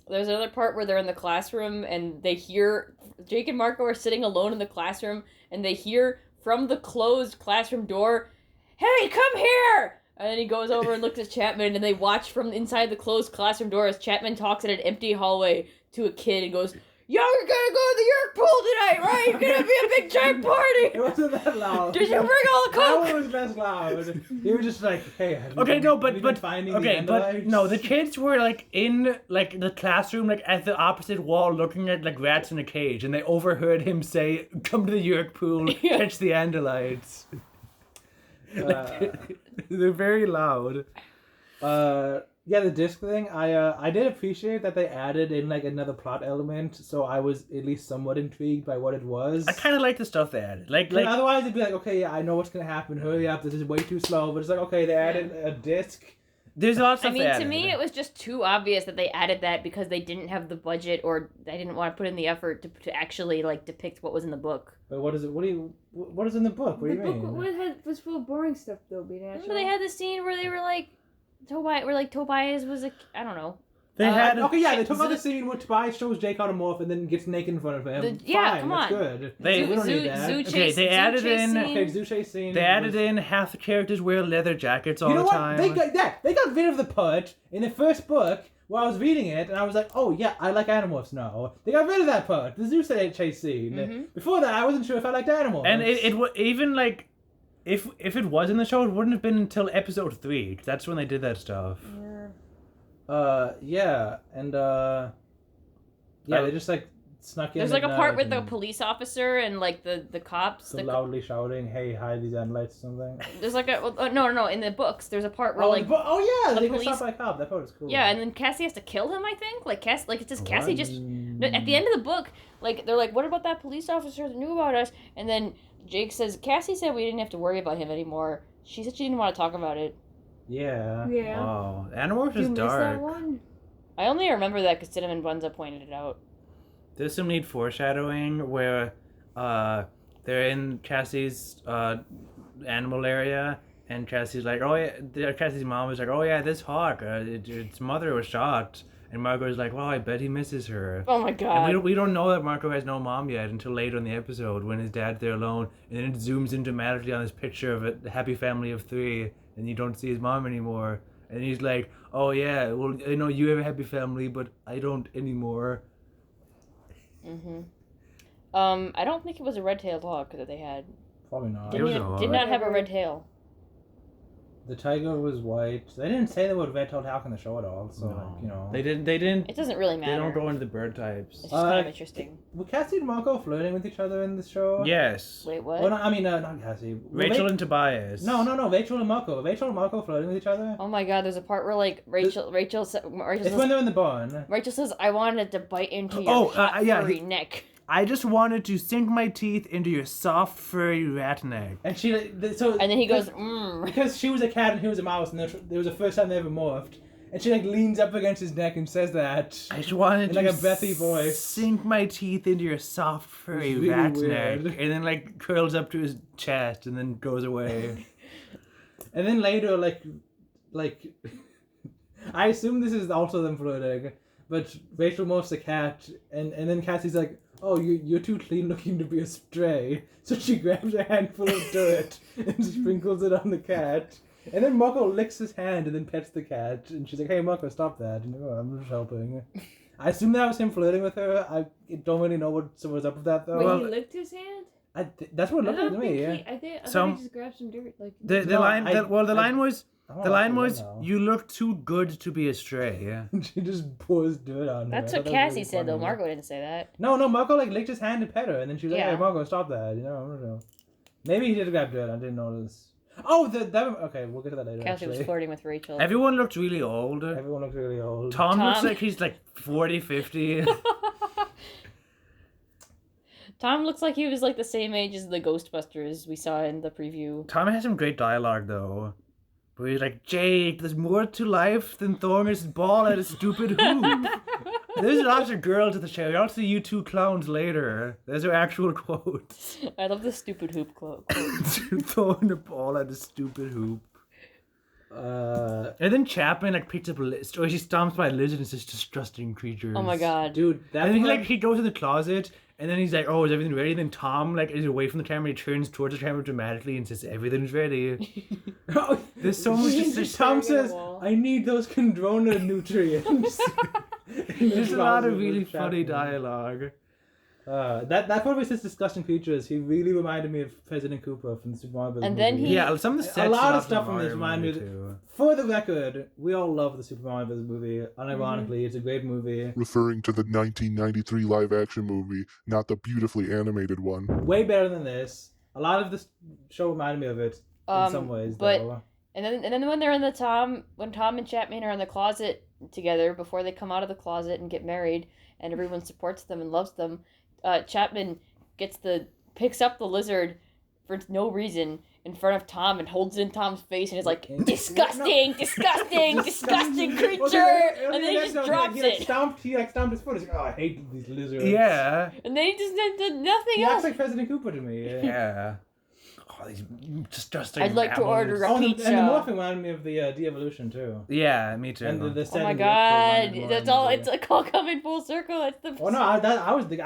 there's another part where they're in the classroom and they hear Jake and Marco are sitting alone in the classroom and they hear from the closed classroom door, "Hey, come here!" And then he goes over and looks at Chapman and they watch from inside the closed classroom door as Chapman talks in an empty hallway to a kid and goes, "Y'all are gonna go to the Yerk pool tonight, right? It's gonna be a big giant It party! wasn't that loud. Did you bring all the That coke?" one was less loud. He was just like, "Hey, have you Okay, been- no, have you been finding the Andalites?" no, the kids were like in like the classroom, like at the opposite wall, looking at like rats in a cage, and they overheard him say, "Come to the Yerk pool, Yeah. catch the Andalites." They're very loud. Yeah, the disc thing. I did appreciate that they added in like another plot element, so I was at least somewhat intrigued by what it was. I kind of like the stuff they added. Like Otherwise, it'd be like, okay, yeah, I know what's gonna happen. Hurry up! This is way too slow. But it's like, okay, they added a disc. there's a lot of stuff I mean, they to added. me, it was just too obvious that they added that because they didn't have the budget or they didn't want to put in the effort to actually like depict what was in the book. But what is it? What is in the book? What do you The mean? book was full of boring stuff, though, Be Natural. Remember they had the scene where they were like, Tobias was I don't know. They had they took out the scene where Tobias shows Jake how to morph and then gets naked in front of him. Yeah, come That's on. good. They- we don't need that. Okay, they added in. Zoo chase scene. They added in half the characters wear leather jackets all You know the what? time. They got rid of the part in the first book where I was reading it, and I was like, oh yeah, I like Animorphs now. They got rid of that part, the zoo chase scene. Mm-hmm. Before that, I wasn't sure if I liked Animorphs. And even like, if it was in the show, it wouldn't have been until episode 3. 'Cause that's when they did that stuff. They just like snuck in. There's at like a part night with the and police officer and like the cops. so loudly shouting, "Hey, hide these animals!" or something. There's like a no. In the books, there's a part where Yeah, the they got police- shot by a cop. That part was cool. yeah, and then Cassie has to kill him. I think it's just Cassie just What? at the end of the book. Like they're like, what about that police officer that knew about us? And then Jake says, Cassie said we didn't have to worry about him anymore. She said she didn't want to talk about it. Yeah. Yeah. Oh, Animorphs You is missed that dark. one? I only remember that because Cinnamon Bunza pointed it out. There's some neat foreshadowing where they're in Cassie's animal area, and Cassie's like, oh yeah, Cassie's mom is like, oh yeah, this hawk, its mother was shot, and Marco's like, well, I bet he misses her. Oh my god. And we don't know that Marco has no mom yet until later in the episode when his dad's there alone, and then it zooms in dramatically on this picture of a happy family of 3, and you don't see his mom anymore. And he's like, oh yeah, well, I know you have a happy family, but I don't anymore. I don't think it was a red-tailed hawk that they had. Probably not. It was a hawk. Did not have a red tail. The tiger was white. They didn't say they were red-tailed hawk in the show at all. So No. like, you know. They didn't. It doesn't really matter. They don't go into the bird types. It's just kind of interesting. Were Cassie and Marco flirting with each other in the show? Yes. Wait, what? Well, no, I mean, not Cassie. Were Rachel and Tobias. No, Rachel and Marco. Rachel and Marco flirting with each other. Oh my god, there's a part where like Rachel It's says, when they're in the barn. Rachel says, I wanted to bite into your Oh, hot yeah, furry neck. I just wanted to sink my teeth into your soft, furry rat neck. And she, so. And then he goes, Because she was a cat and he was a mouse, and there was the first time they ever morphed. And she like leans up against his neck and says that. I just wanted In to like a Bethy voice. sink my teeth into your soft, furry It's really rat weird. neck. And then like curls up to his chest and then goes away. And then later, like, I assume this is also them flirting, but Rachel morphs a cat, and then Cassie's like, oh, you're too clean looking to be a stray. So she grabs a handful of dirt and sprinkles it on the cat. And then Marco licks his hand and then pets the cat. And she's like, hey, Marco, stop that. And oh, I'm just helping. I assume that was him flirting with her. I don't really know what's up with that, though. Wait, Well, he licked his hand? That's what it looked like to me, yeah. I thought Some- he just grabbed some dirt. Like The No, line was Oh, the line I was know. you look too good to be a stray. Yeah. She just pours dirt on her. That's I what thought that was Cassie really said, though. funny. Marco didn't say that. No, Marco like licked his hand and pet her, and then she was like, Yeah. "Hey, Marco, stop that!" You know, I don't know. Maybe he did grab dirt. I didn't notice. Oh, okay, we'll get to that later. Cassie was actually. flirting with Rachel. Everyone looked really old. Everyone looks really old. Tom looks Tom. like he's like 40, 50. Tom looks like he was like the same age as the Ghostbusters we saw in the preview. Tom has some great dialogue though. But he's like, Jake, there's more to life than throwing his ball at a stupid hoop. There's lots of girls at the show. I'll see you 2 clowns later. There's her actual quote. I love the stupid hoop quote. Throwing the ball at a stupid hoop. And then Chapman like picks up a list, or she stomps by a lizard and says disgusting creatures. Oh my god. Dude, that And then part- he goes in the closet, and then he's like, "Oh, is everything ready?" And then Tom like is away from the camera. He turns towards the camera dramatically and says, "Everything's ready." There's so much. Just Tom staring at a says, wall. "I need those chondrona nutrients." There's a lot of really Chapman. funny dialogue. That part where he says disgusting creatures, he really reminded me of President Cooper from the Super Mario Bros. And then movie. he- Yeah, some of the sets. a lot of from stuff from Mario this remind me. movie, too. For the record, we all love the Super Mario Bros. Movie. Unironically, it's a great movie. Referring to the 1993 live-action movie, not the beautifully animated one. Way better than this. A lot of this show reminded me of it in some ways, but- though. And then when they're in when Tom and Chapman are in the closet together before they come out of the closet and get married, and everyone supports them and loves them, Chapman picks up the lizard for no reason in front of Tom and holds it in Tom's face and is like, disgusting, disgusting, disgusting creature, and then he just drops he it, stomped his foot. He's like, oh, I hate these lizards. Yeah. and then he just did nothing He else. acts like President Cooper to me. Yeah. Oh, these disgusting. I'd like to apples. order a Oh, and pizza. the morphing reminded me of the de-evolution too. Yeah, me too. And the Oh my setting god, of the that's all. It's like all coming full circle. It's the. Oh no, I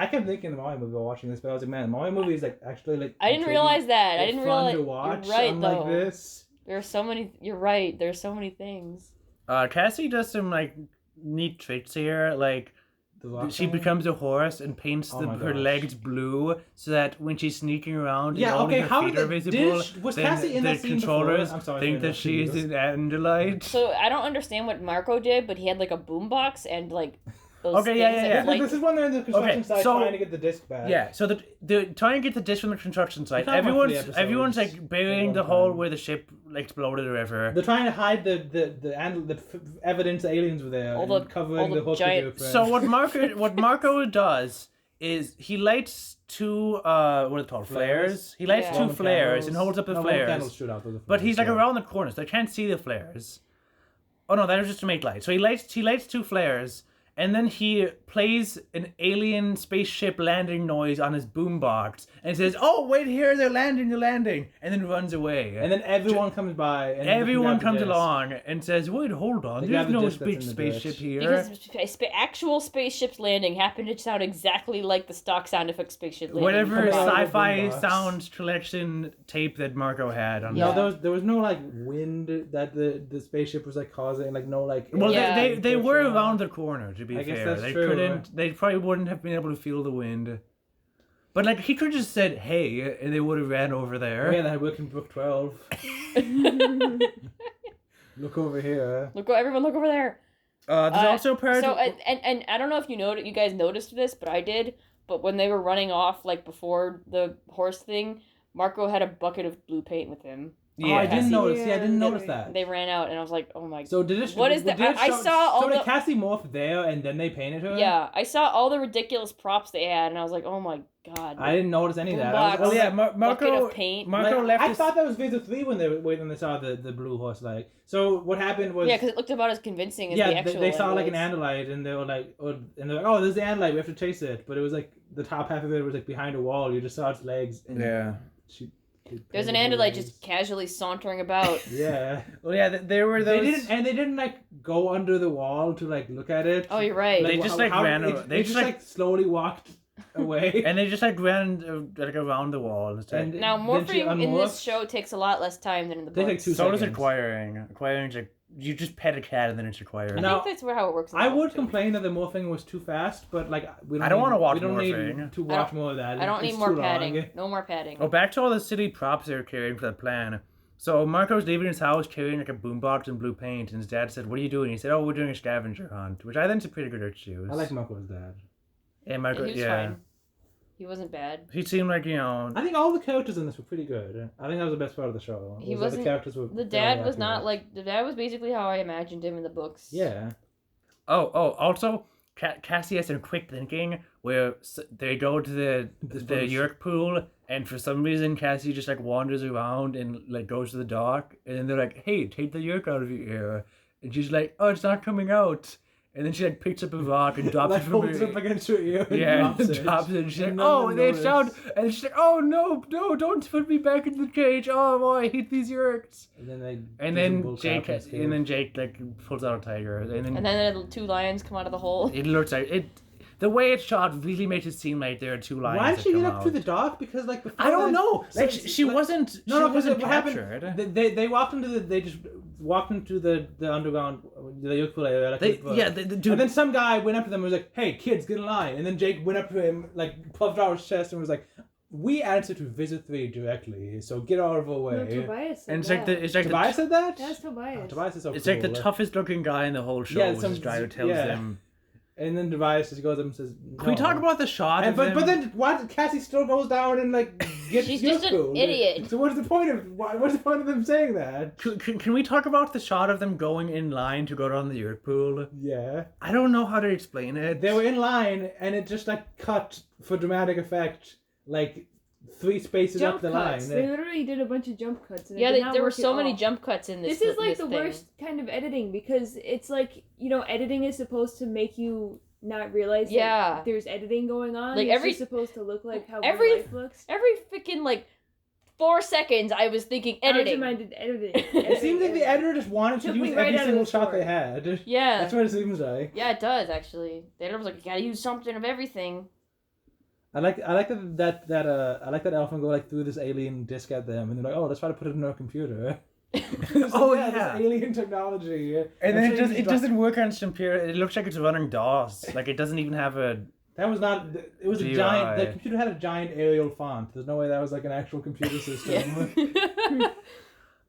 kept thinking the Mario movie while watching this, but I was like, man, the Mario movie is like actually like. I didn't realize that. I didn't fun realize. to watch. You're right, unlike though. this. There's so many. You're right. There's so many things. Cassie does some like neat tricks here, like. She becomes a horse and paints her legs blue so that when she's sneaking around and only her feet are visible, was then Cassie in the that scene controllers before? think that she's an Andalite. So I don't understand what Marco did, but he had like a boombox and like those Okay, things yeah, that yeah. would, like, This is when they're in the construction site trying to get the disc back. Yeah, so the trying to get the disc from the construction site. We're talking about 3 Everyone's episodes like burying at the one hole time. where the ship exploded or whatever. They're trying to hide the evidence aliens were there, All and the- covering all the the hook giant- with their So friends. what Marco does is he lights two what are they called, flares? He lights Yeah. two Roman flares candles. and holds up the No, Roman candles flares. shoot out those are But he's like flares, around the corner, so I can't see the flares. Oh no, that was just to make light. So he lights two flares, and then he plays an alien spaceship landing noise on his boombox, and says, "Oh wait, here they're landing," and then runs away. And then everyone comes by. And Everyone grab the comes disc. along and says, "Wait, hold on, They there's grab the no disc that's in the spaceship dirt. here." because actual spaceships landing happened to sound exactly like the stock sound effect spaceship landing. Whatever Come out of the sci-fi boombox. sound collection tape that Marco had on. Yeah. No, there was no like wind that the spaceship was like causing, like no like. Well, Yeah. they were around the corner. To be I guess fair, that's they true. couldn't. They probably wouldn't have been able to feel the wind. But like he could have just said "Hey," and they would have ran over there. Yeah, they had working book 12. Look over here. Everyone look over there. There's also part. So and I don't know if you guys noticed this, but I did. But when they were running off, like before the horse thing, Marco had a bucket of blue paint with him. Oh, I didn't Cassie- notice. Yeah, I didn't Yeah, notice that. They ran out, and I was like, "Oh my!" So did it? What is that? did it I show- saw all So the- did Cassie morph there, and then they painted her? Yeah, I saw all the ridiculous props they had, and I was like, "Oh my god!" I didn't notice any of that. Boombox. Oh yeah, bucket Marco. of paint. Marco Like, left. I his- thought that was Visa 3 when they saw the blue horse. Like, so what happened was Yeah, because it looked about as convincing as the yeah, actual. they saw like an Androids. Andalite, and they were like, and they're like, oh, there's the Andalite, we have to chase it. But it was like the top half of it was like behind a wall. You just saw its legs. And Yeah. There's an Andalite just casually sauntering about. Yeah. Well, yeah, there were those. They didn't like go under the wall to like look at it. Oh, you're right. They just, like, ran over- They just like slowly walked away. And they just like ran like around the wall instead. And Now, then she morphing in this unmorphed. show takes a lot less time than in the Takes, like, books. 2 So does seconds. acquiring. Acquiring's like you just pet a cat and then it's acquired. I Now, think that's how it works. In the I book, would too. complain that the morphing was too fast, but like we don't. I don't wanna watch We don't morphing. need to I watch don't- more of that. I don't It's need more too long. padding. No more padding. Oh, back to all the silly props they were carrying for the plan. So Marco's leaving his house carrying like a boombox and blue paint, and his dad said, "What are you doing?" He said, "Oh, we're doing a scavenger hunt," which I think is a pretty good excuse. I like Marco's dad. Yeah, Marco. He was Yeah, fine. He wasn't bad. he seemed like I think all the characters in this were pretty good. I think that was the best part of the show. He was that wasn't- The characters were. The very dad was accurate. not like the dad was basically how I imagined him in the books. Yeah. Oh, also, Cassie has some quick thinking where they go to the Yerk pool, and for some reason Cassie just like wanders around and like goes to the dock, and then they're like, "Hey, take the Yerk out of your ear," and she's like, "Oh, it's not coming out," and then she like picks up a rock and drops Like it from holds her it up against her ear. And yeah, drops and it. drops it. And she's like, And "Oh, none they notice. sound," and she's like, "Oh no, don't put me back in the cage. Oh, I hate these Yerks." And then they. And do some then bull Jake, crap and then Jake like pulls out a tiger, and And then the 2 lions come out of the hole. it looks like it. The way it's shot really makes it seem like there are 2 lions. Why did that she come get up out. to the dock? Because like before I don't that- know. Like so- she like- wasn't. No, she because wasn't what captured. happened? They walked into the. They just walked into the underground, the Yukula area. Like, The dude. And then some guy went up to them and was like, "Hey, kids, get in line." And then Jake went up to him, like puffed out his chest and was like, "We answer to Visit 3 directly, so get out of our way." No, Tobias said and it's that. like the Tobias said that. That's Tobias. Tobias is so it's cool. like the toughest looking guy in the whole show. Yeah, is some- this guy who tells yeah. them. And then Tobias just goes up and says, Can we talk about the shot? And, of but them? then why Cassie still goes down and like gets She's just an Yoko? idiot. So what's the point of what's the point of them saying that? Can we talk about the shot of them going in line to go down the Yerk pool? Yeah, I don't know how to explain it. they were in line and it just like cut for dramatic effect, like 3 spaces Jump up the cuts. line. They literally did a bunch of jump cuts. And Yeah, it did not there were work at so many all. jump cuts in this. This is like this the thing. worst kind of editing because it's like, editing is supposed to make you not realize Yeah. that there's editing going on. Like, It's every- just supposed to look like how every- real life looks. Every freaking like 4 seconds, I was thinking I was editing. reminded editing. It seems like the editor just wanted to Took use me right every out of single the shot story. they had. Yeah. That's what it seems like. Yeah, it does actually. The editor was like, you gotta use something of everything. I like that Elf go like through this alien disc at them, and they're like, oh, let's try to put it in our computer. Oh, This yeah. alien technology. And I'm then sure it doesn't work on some computer. It looks like it's running DOS. Like it doesn't even have a. That was not. It was a GUI. giant. The computer had a giant Arial font. There's no way that was like an actual computer system.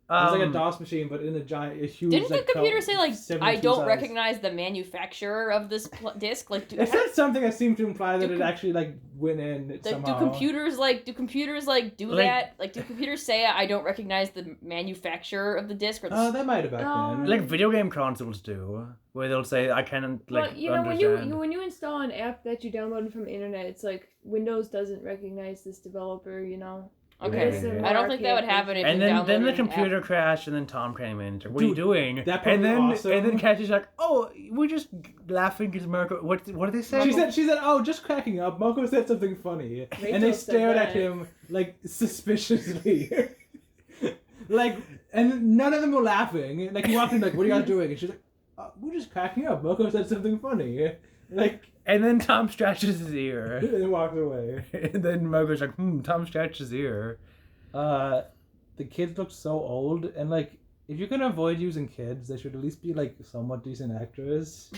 It was like a DOS machine, but in a huge. Didn't the like, computer say like, I 72 don't size. recognize the manufacturer of this disc? Like, It said something that seemed to imply that it actually like went in somehow. do computers do Like- that? Like, do computers say I don't recognize the manufacturer of the disc? Or the Oh, that might have back then. Like video game consoles do, where they'll say I can't like Well, you know, understand. when you install an app that you download from the internet, it's like Windows doesn't recognize this developer, you know. Okay, It's a I don't think that would happen if And you then the downloaded an computer app. crashed, and then Tom came in. And said, what are you Dude, doing? that part and then was awesome. and then Cassie's like, oh, we're just laughing because Marco. What did they say? She said, oh, just cracking up. Marco said something funny. Rachel and they said stared at that. him, like, suspiciously. Like, and none of them were laughing. Like, he walked in, like, what are you guys doing? And she's like, we're just cracking up. Marco said something funny. Like, And then Tom scratches his ear, and then walked away. and then Marco's like, Tom scratched his ear. The kids look so old, and, like, if you're gonna avoid using kids, they should at least be, like, somewhat decent actors.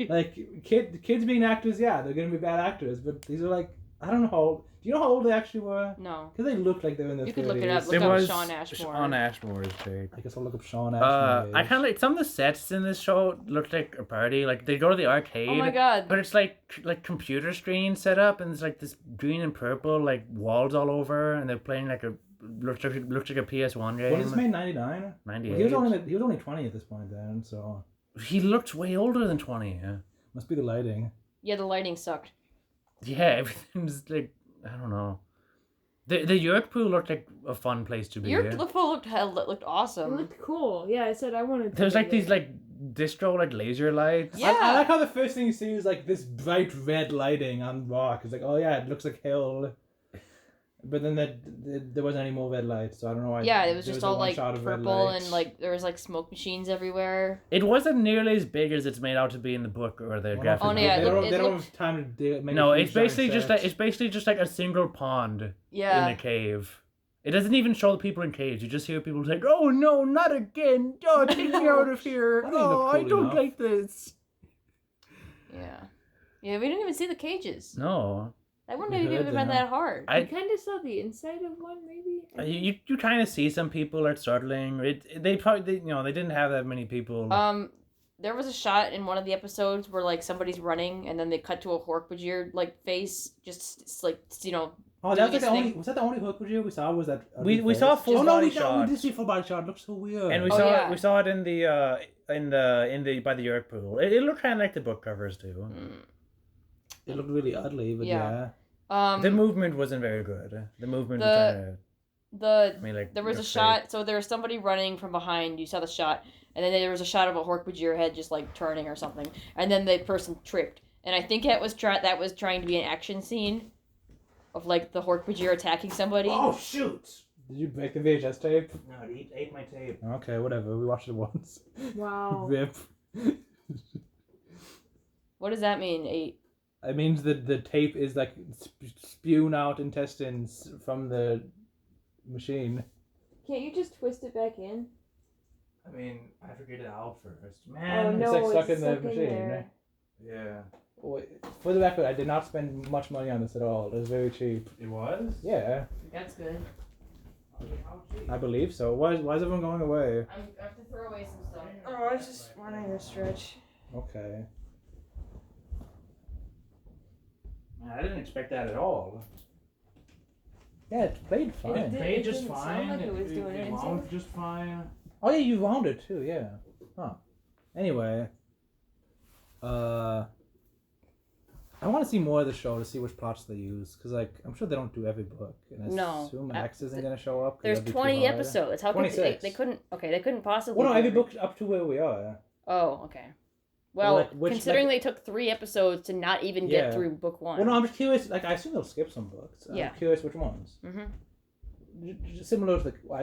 Like, kids being actors, yeah, they're gonna be bad actors, but these are, like, I don't know how old. Do you know how old they actually were? No. Because they looked like they were in their 30s. You could look it up. It Look up was Sean Ashmore. Sean Ashmore's take. I guess I'll look up Sean Ashmore. I kind of like some of the sets in this show looked like a party. Like they go to the arcade. Oh my god. But it's like computer screen set up, and it's like this green and purple like walls all over, and they're playing like a looks like a PS1 game. What is this made 99? 98. He was only 20 at this point then, so He looked way older than 20. Yeah. must be the lighting. Yeah, the lighting sucked. Yeah, everything's like I don't know. The York pool looked like a fun place to be. Your yeah. looked It awesome. looked cool. Yeah, I said I wanted to. There's do like these that. like distro like laser lights. Yeah. I like how the first thing you see is like this bright red lighting on rock. It's like, oh yeah, it looks like hell. But then there wasn't any more red lights, so I don't know why. Yeah, it was there just a all one like shot of red purple lights. and like there was like smoke machines everywhere. It wasn't nearly as big as it's made out to be in the book or the Well, graphic. Oh, yeah, they it don't, looked- they it don't looked- have time to make No, a huge it's basically giant just set. like a single pond Yeah. in a cave. It doesn't even show the people in caves. You just hear people say, "Oh no, not again! Oh, take me out of here! I think it looked Oh, I cool don't enough. like this." Yeah. Yeah, we didn't even see the cages. No, That wouldn't We have even heard been them. that hard. I kind of saw the inside of one, maybe. I think. you kind of see some people are startling. They didn't have that many people. There was a shot in one of the episodes where like somebody's running and then they cut to a Hork-Bajir like face, just like Oh, that was doing like his the only. thing. Was that the only hook video we saw? Was that We saw full Oh no, body we shot. did see full body shot. It looks so weird. And we Oh, saw yeah. we saw it in the by the York pool. It looked kind of like the book covers too. It looked really ugly, but Yeah. yeah. The movement wasn't very good. The movement the- was kind of. the I mean, like there was a fake. shot. So there was somebody running from behind. You saw the shot, and then there was a shot of a Hork-Bajir head just like turning or something, and then the person tripped. And I think that was trying to be an action scene of like the Hork-Bajir attacking somebody. Oh shoot! Did you break the VHS tape? No, it ate my tape. Okay, whatever. We watched it once. Wow. Rip. What does that mean? It means that the tape is like spewing out intestines from the machine. Can't you just twist it back in? I mean, I have to get it out first. Oh Man, no, like stuck it's in the stuck in machine. there. yeah. Wait, for the record, I did not spend much money on this at all. It was very cheap. It was? Yeah, That's good. I believe so. Why is everyone going away? I have to throw away some stuff. Oh, I was just wanting to stretch. Okay. Man, I didn't expect that at all. Yeah, it played fine. It did- didn't sound like it was doing anything. wound just fine. Oh yeah, you wound it too. Yeah. Huh. Anyway. I want to see more of the show to see which plots they use, because like I'm sure they don't do every book, and I No. assume X isn't gonna show up. 'cause There's that'd be too 20 hard. episodes. How could they 26. couldn't possibly. Well, no, do every every- book up to where we are. Oh, okay. Well, like, which, considering like- they took 3 episodes to not even Yeah. get through book 1. Well, no, I'm just curious. Like, I assume they'll skip some books. Yeah. I'm curious which ones. Mm-hmm. similar to what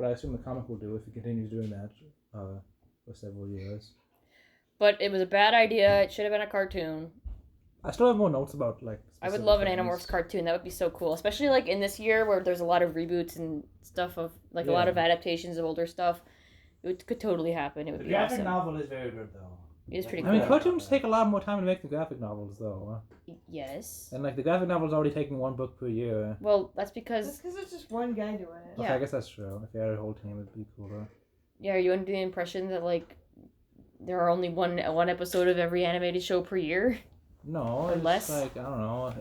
I assume the comic will do if it continues doing that for several years. But it was a bad idea. It should have been a cartoon. I still have more notes about like. I would specific love an things. Animorphs cartoon. That would be so cool, especially like in this year where there's a lot of reboots and stuff of like a lot of adaptations of older stuff. It could totally happen. It would The be graphic awesome. novel is very good though. It is pretty I mean, cool. cartoons take a lot more time to make than graphic novels, though. Yes. And like the graphic novel's already taking one book per year. Well, that's That's because because it's just one guy doing it. Okay, Yeah. I guess that's true. If you had a whole team, it'd be cooler. are you under the impression that like there are only one episode of every animated show per year? No, Or it's less? like I don't know.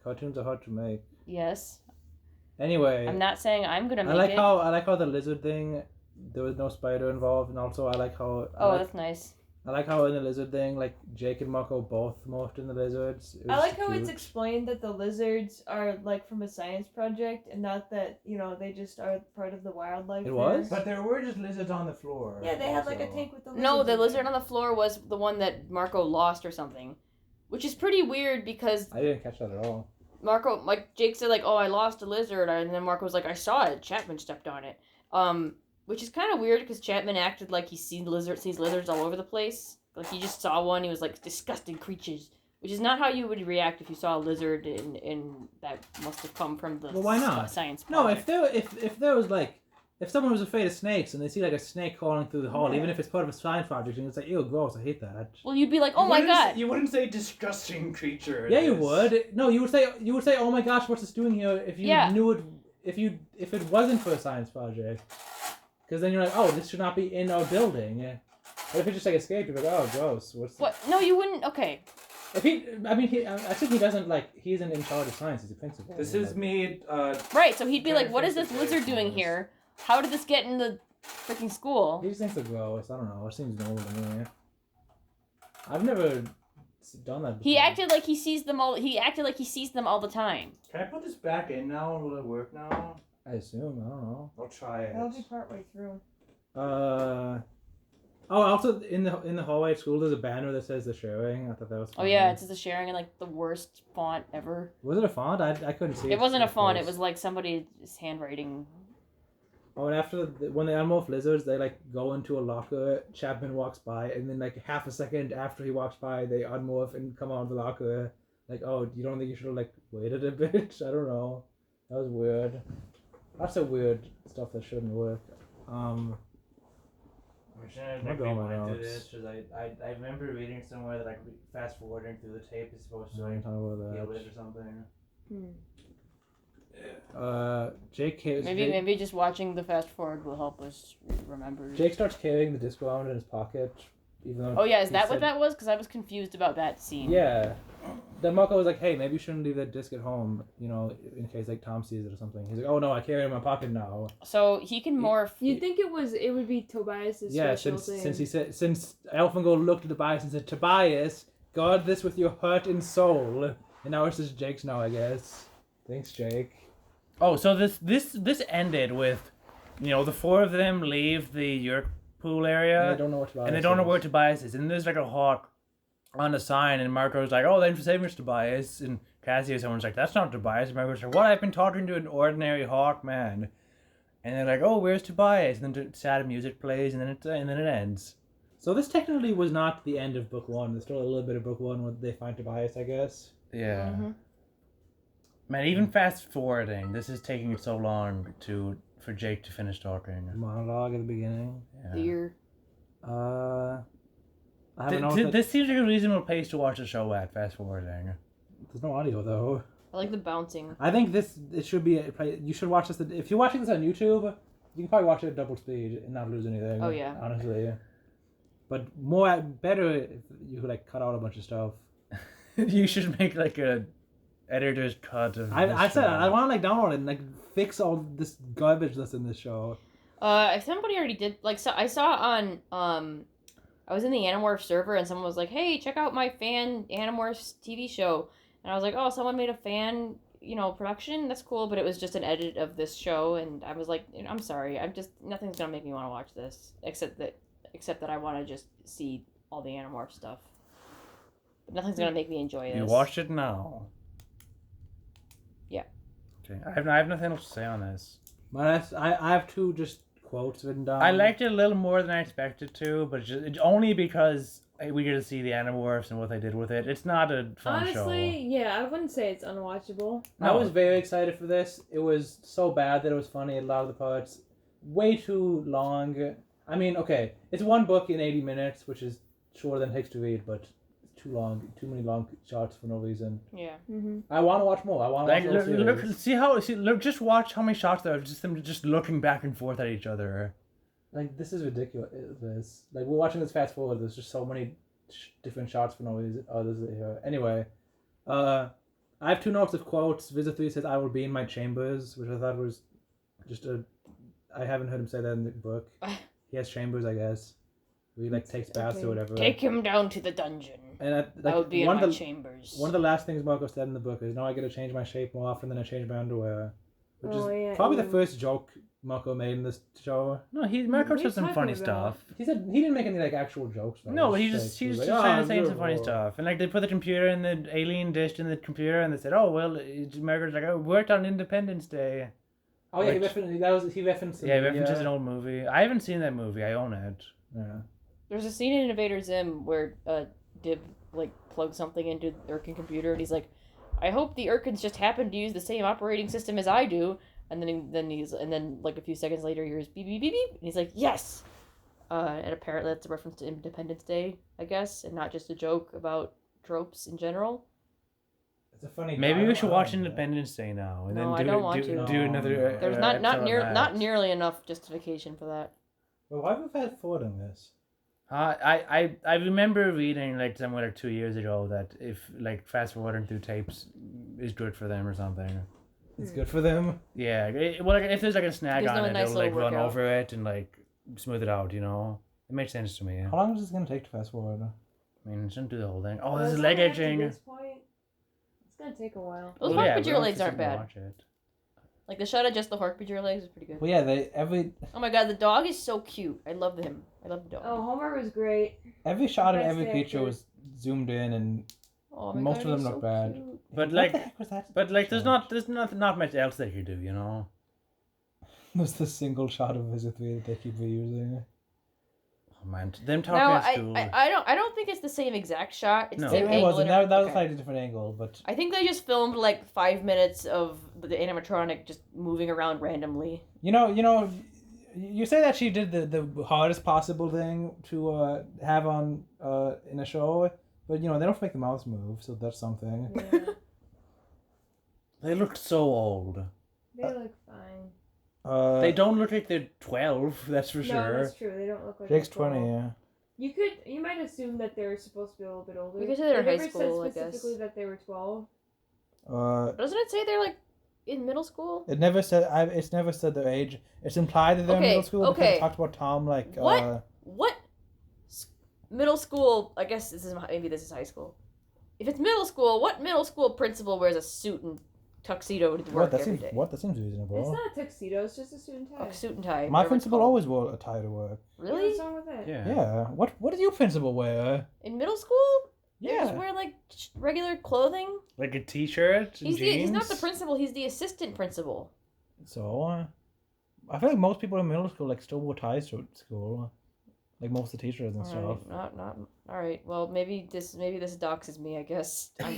Cartoons are hard to make. Yes. Anyway, I'm not saying I'm gonna make I like it. how the lizard thing, there was no spider involved, and also I like how That's nice. I like how in the lizard thing, like Jake and Marco both morphed in the lizards. It I was like how it's cute. explained that the lizards are like from a science project and not that, they just are part of the wildlife. It was? But there were just lizards on the floor. Yeah, they had like a also. tank with the lizards. No, the in lizard there. on the floor was the one that Marco lost or something, which is pretty weird because I didn't catch that at all. Marco, like Jake said, like, oh, I lost a lizard, and then Marco was like, I saw it. Chapman stepped on it. Which is kind of weird because Chapman acted like he sees lizards all over the place. Like he just saw one. He was like, disgusting creatures, which is not how you would react if you saw a lizard in that must have come from the Well, why not? science No, project. if there was like, if someone was afraid of snakes and they see like a snake crawling through the hall, even if it's part of a science project, and it's like, ew, gross, I hate that. Well, you'd be like, oh my You wouldn't god. You wouldn't say disgusting creature. Yeah, you This. would. No, you would say, oh my gosh, what's this doing here? If you Yeah. knew it, if it wasn't for a science project, because then you're like, oh, this should not be in our building. Yeah. But if it just like escaped, you're like, oh, gross. What's What? No, you wouldn't. Okay. If I think he doesn't like. He isn't in charge of science. He's a principal. This He's is like, me. Right. So he'd be Trying like, to what is fix this the lizard doing place. here? How did this get in the freaking school? He just thinks they're gross. I don't know. It seems normal to me. I've never done that before. He acted like he sees them all. He acted like he sees them all the time. Can I put this back in now? Will it work now? I assume. I don't know. I'll try it. That'll be partway through. Oh, also in the hallway at school, there's a banner that says the showing. I thought that was Oh funny. yeah, it's just a sharing in like the worst font ever. Was it a font? I couldn't see. It wasn't a font. It close. was like somebody's handwriting. Oh, and after when the Animorph lizards, they like go into a locker. Chapman walks by, and then like half a second after he walks by, they unmorph and come out of the locker. Like, oh, you don't think you should have like waited a bit? I don't know. That was weird. Lots of weird stuff that shouldn't work. I'm trying to I'll go on my rewind through notes. this because I remember reading somewhere that like fast forwarding through the tape is supposed to So like I'm talking about heal that. it or something. Jake Maybe just watching the fast forward will help us remember. Jake starts carrying the disc around in his pocket, even though. Oh yeah, is he that what said- that was? Because I was confused about that scene. Yeah. Then Marco was like, "Hey, maybe you shouldn't leave that disc at home, in case like Tom sees it or something." He's like, "Oh no, I carry it in my pocket now." So he can morph. You'd think it would be Tobias's Yeah, special since Elfangor looked at Tobias and said, "Tobias, guard this with your heart and soul," and now it's just Jake's now, I guess. Thanks, Jake. Oh, so this ended with, the four of them leave the Yerk pool area. And they don't know what Tobias and they don't know is. where Tobias is. And there's like a hawk on the sign, and Marco's like, "Oh, thanks for saving us, Tobias." And Cassie or someone's like, "That's not Tobias." And Marco's like, "What? I've been talking to an ordinary hawk man." And they're like, "Oh, where's Tobias?" And then sad music plays, and then it ends. So this technically was not the end of book one. There's still a little bit of book one where they find Tobias, I guess. Yeah. Mhm. Man, even fast forwarding, this is taking so long for Jake to finish talking. Monologue at the beginning. Yeah. Dear. I haven't know. This seems like a reasonable pace to watch a show at, fast forwarding. There's no audio though. I like the bouncing. I think it should be. You should watch this. If you're watching this on YouTube, you can probably watch it at double speed and not lose anything. Oh, yeah. Honestly, but better if you could like cut out a bunch of stuff. You should make like a editor's cut of I this said show. I want to like download it and like fix all this garbage that's in this show. If somebody already did, like, so I saw on, I was in the Animorphs server and someone was like, "Hey, check out my fan Animorphs TV show." And I was like, "Oh, someone made a fan, production? That's cool." But it was just an edit of this show. And I was like, "I'm sorry. Nothing's going to make me want to watch this. Except that I want to just see all the Animorph stuff. But nothing's going to make me enjoy this." You watched it now. Yeah. Okay, I have nothing else to say on this. I have two just quotes written down. I liked it a little more than I expected to, but it's only because we get to see the Animorphs and what they did with it. It's not a fun show. Honestly, yeah, I wouldn't say it's unwatchable. I was very excited for this. It was so bad that it was funny. A lot of the parts, way too long. I mean, okay, it's one book in 80 minutes, which is shorter than it takes to read, but it's too long. Too many long shots for no reason. Yeah. Mm-hmm. I want to watch more. I want to watch Like, more series. look, just watch how many shots there are, just them just looking back and forth at each other. Like, this is ridiculous. Like, we're watching this fast forward. There's just so many different shots for no reason. Oh, this is here. Anyway, I have two notes of quotes. Visit 3 says, "I will be in my chambers," which I thought was just a... I haven't heard him say that in the book. He has chambers, I guess. Where he, like, takes baths or whatever. Take him down to the dungeon. And I would be in my chambers. One of the last things Marco said in the book is, "Now I get to change my shape more often than I change my underwear." Which is probably the first joke Marco made in this show. No, Marco said some funny about? stuff. He said he didn't make any like actual jokes. Though. No, but he was like, just "Oh, trying to say some blah, funny blah." stuff. And like they put the computer in the alien dish in the computer, and they said, "Oh well," Margaret's like, "I worked on Independence Day." Oh yeah, Which- he referenced. Yeah, he references an old movie. I haven't seen that movie. I own it. Yeah. There's a scene in Invader Zim where Dib like plugs something into the Urkin computer, and he's like, "I hope the Urkins just happen to use the same operating system as I do." And then like a few seconds later, he hears beep beep beep beep, and he's like, "Yes!" And apparently that's a reference to Independence Day, I guess, and not just a joke about tropes in general. It's a funny. Maybe we should watch Independence Day now, and No, I then don't want to. do another. There's not nearly enough justification for that. Well, why have we fast forwarding this? I remember reading like somewhere like 2 years ago that if like fast forwarding through tapes is good for them or something. It's good for them. Yeah, well, like, if there's like a snag There's on no it, nice it'll like little run workout. over it and like smooth it out. You know, it makes sense to me. How long is this gonna take to fast forward? I mean, it shouldn't do the whole thing. Oh, Well, this is it's leg not up to edging. this point. It's gonna take a while. Those Well, yeah, Hork-Bajir but legs I'll aren't sit and bad. watch it. Like the shot of just the Hork-Bajir legs is pretty good. Well, yeah, Oh my god, the dog is so cute. I love him. I love the dog. Oh, Homer was great. every shot of Best every creature actor. was zoomed in, and Oh my most god, of them he's look so bad. cute. But what like, the heck was that? but like, there's shot? not much else they could do. You know. There's the single shot of Visit 3 that they keep reusing. Oh man, them talking No, at school. I don't think it's the same exact shot. It's No. the same It angle. wasn't. and That was a okay. slightly different angle, but I think they just filmed like 5 minutes of the animatronic just moving around randomly. you know, you say that she did the hardest possible thing to have on in a show, but you know they don't make the mouths move, so that's something. Yeah, They look so old. they look fine. They don't look like they're 12. That's for No, sure. that's true. They don't look like Jake's they're 20, 12. yeah. You might assume that they're supposed to be a little bit older. We could say they're in high never school, I said guess. specifically that they were 12. Doesn't it say they're like in middle school? It never said. It's never said their age. It's implied that they're in Okay, middle school because okay. it talked about Tom like. What? What? Middle school? I guess maybe this is high school. If it's middle school, what middle school principal wears a suit and tuxedo to What? work That every seems day? That seems reasonable. It's not a tuxedo. It's just a suit and tie. A suit and tie. My whatever it's principal called. always wore a tie to work. Really? What's wrong with that? Yeah. Yeah. What did your principal wear? In middle school? They just Yeah. wear like regular clothing. Like a T-shirt and jeans. He's not the principal. He's the assistant principal. So, I feel like most people in middle school like still wore ties to school, like most of the teachers and stuff. Not all right. Well, maybe this doxes me. I guess I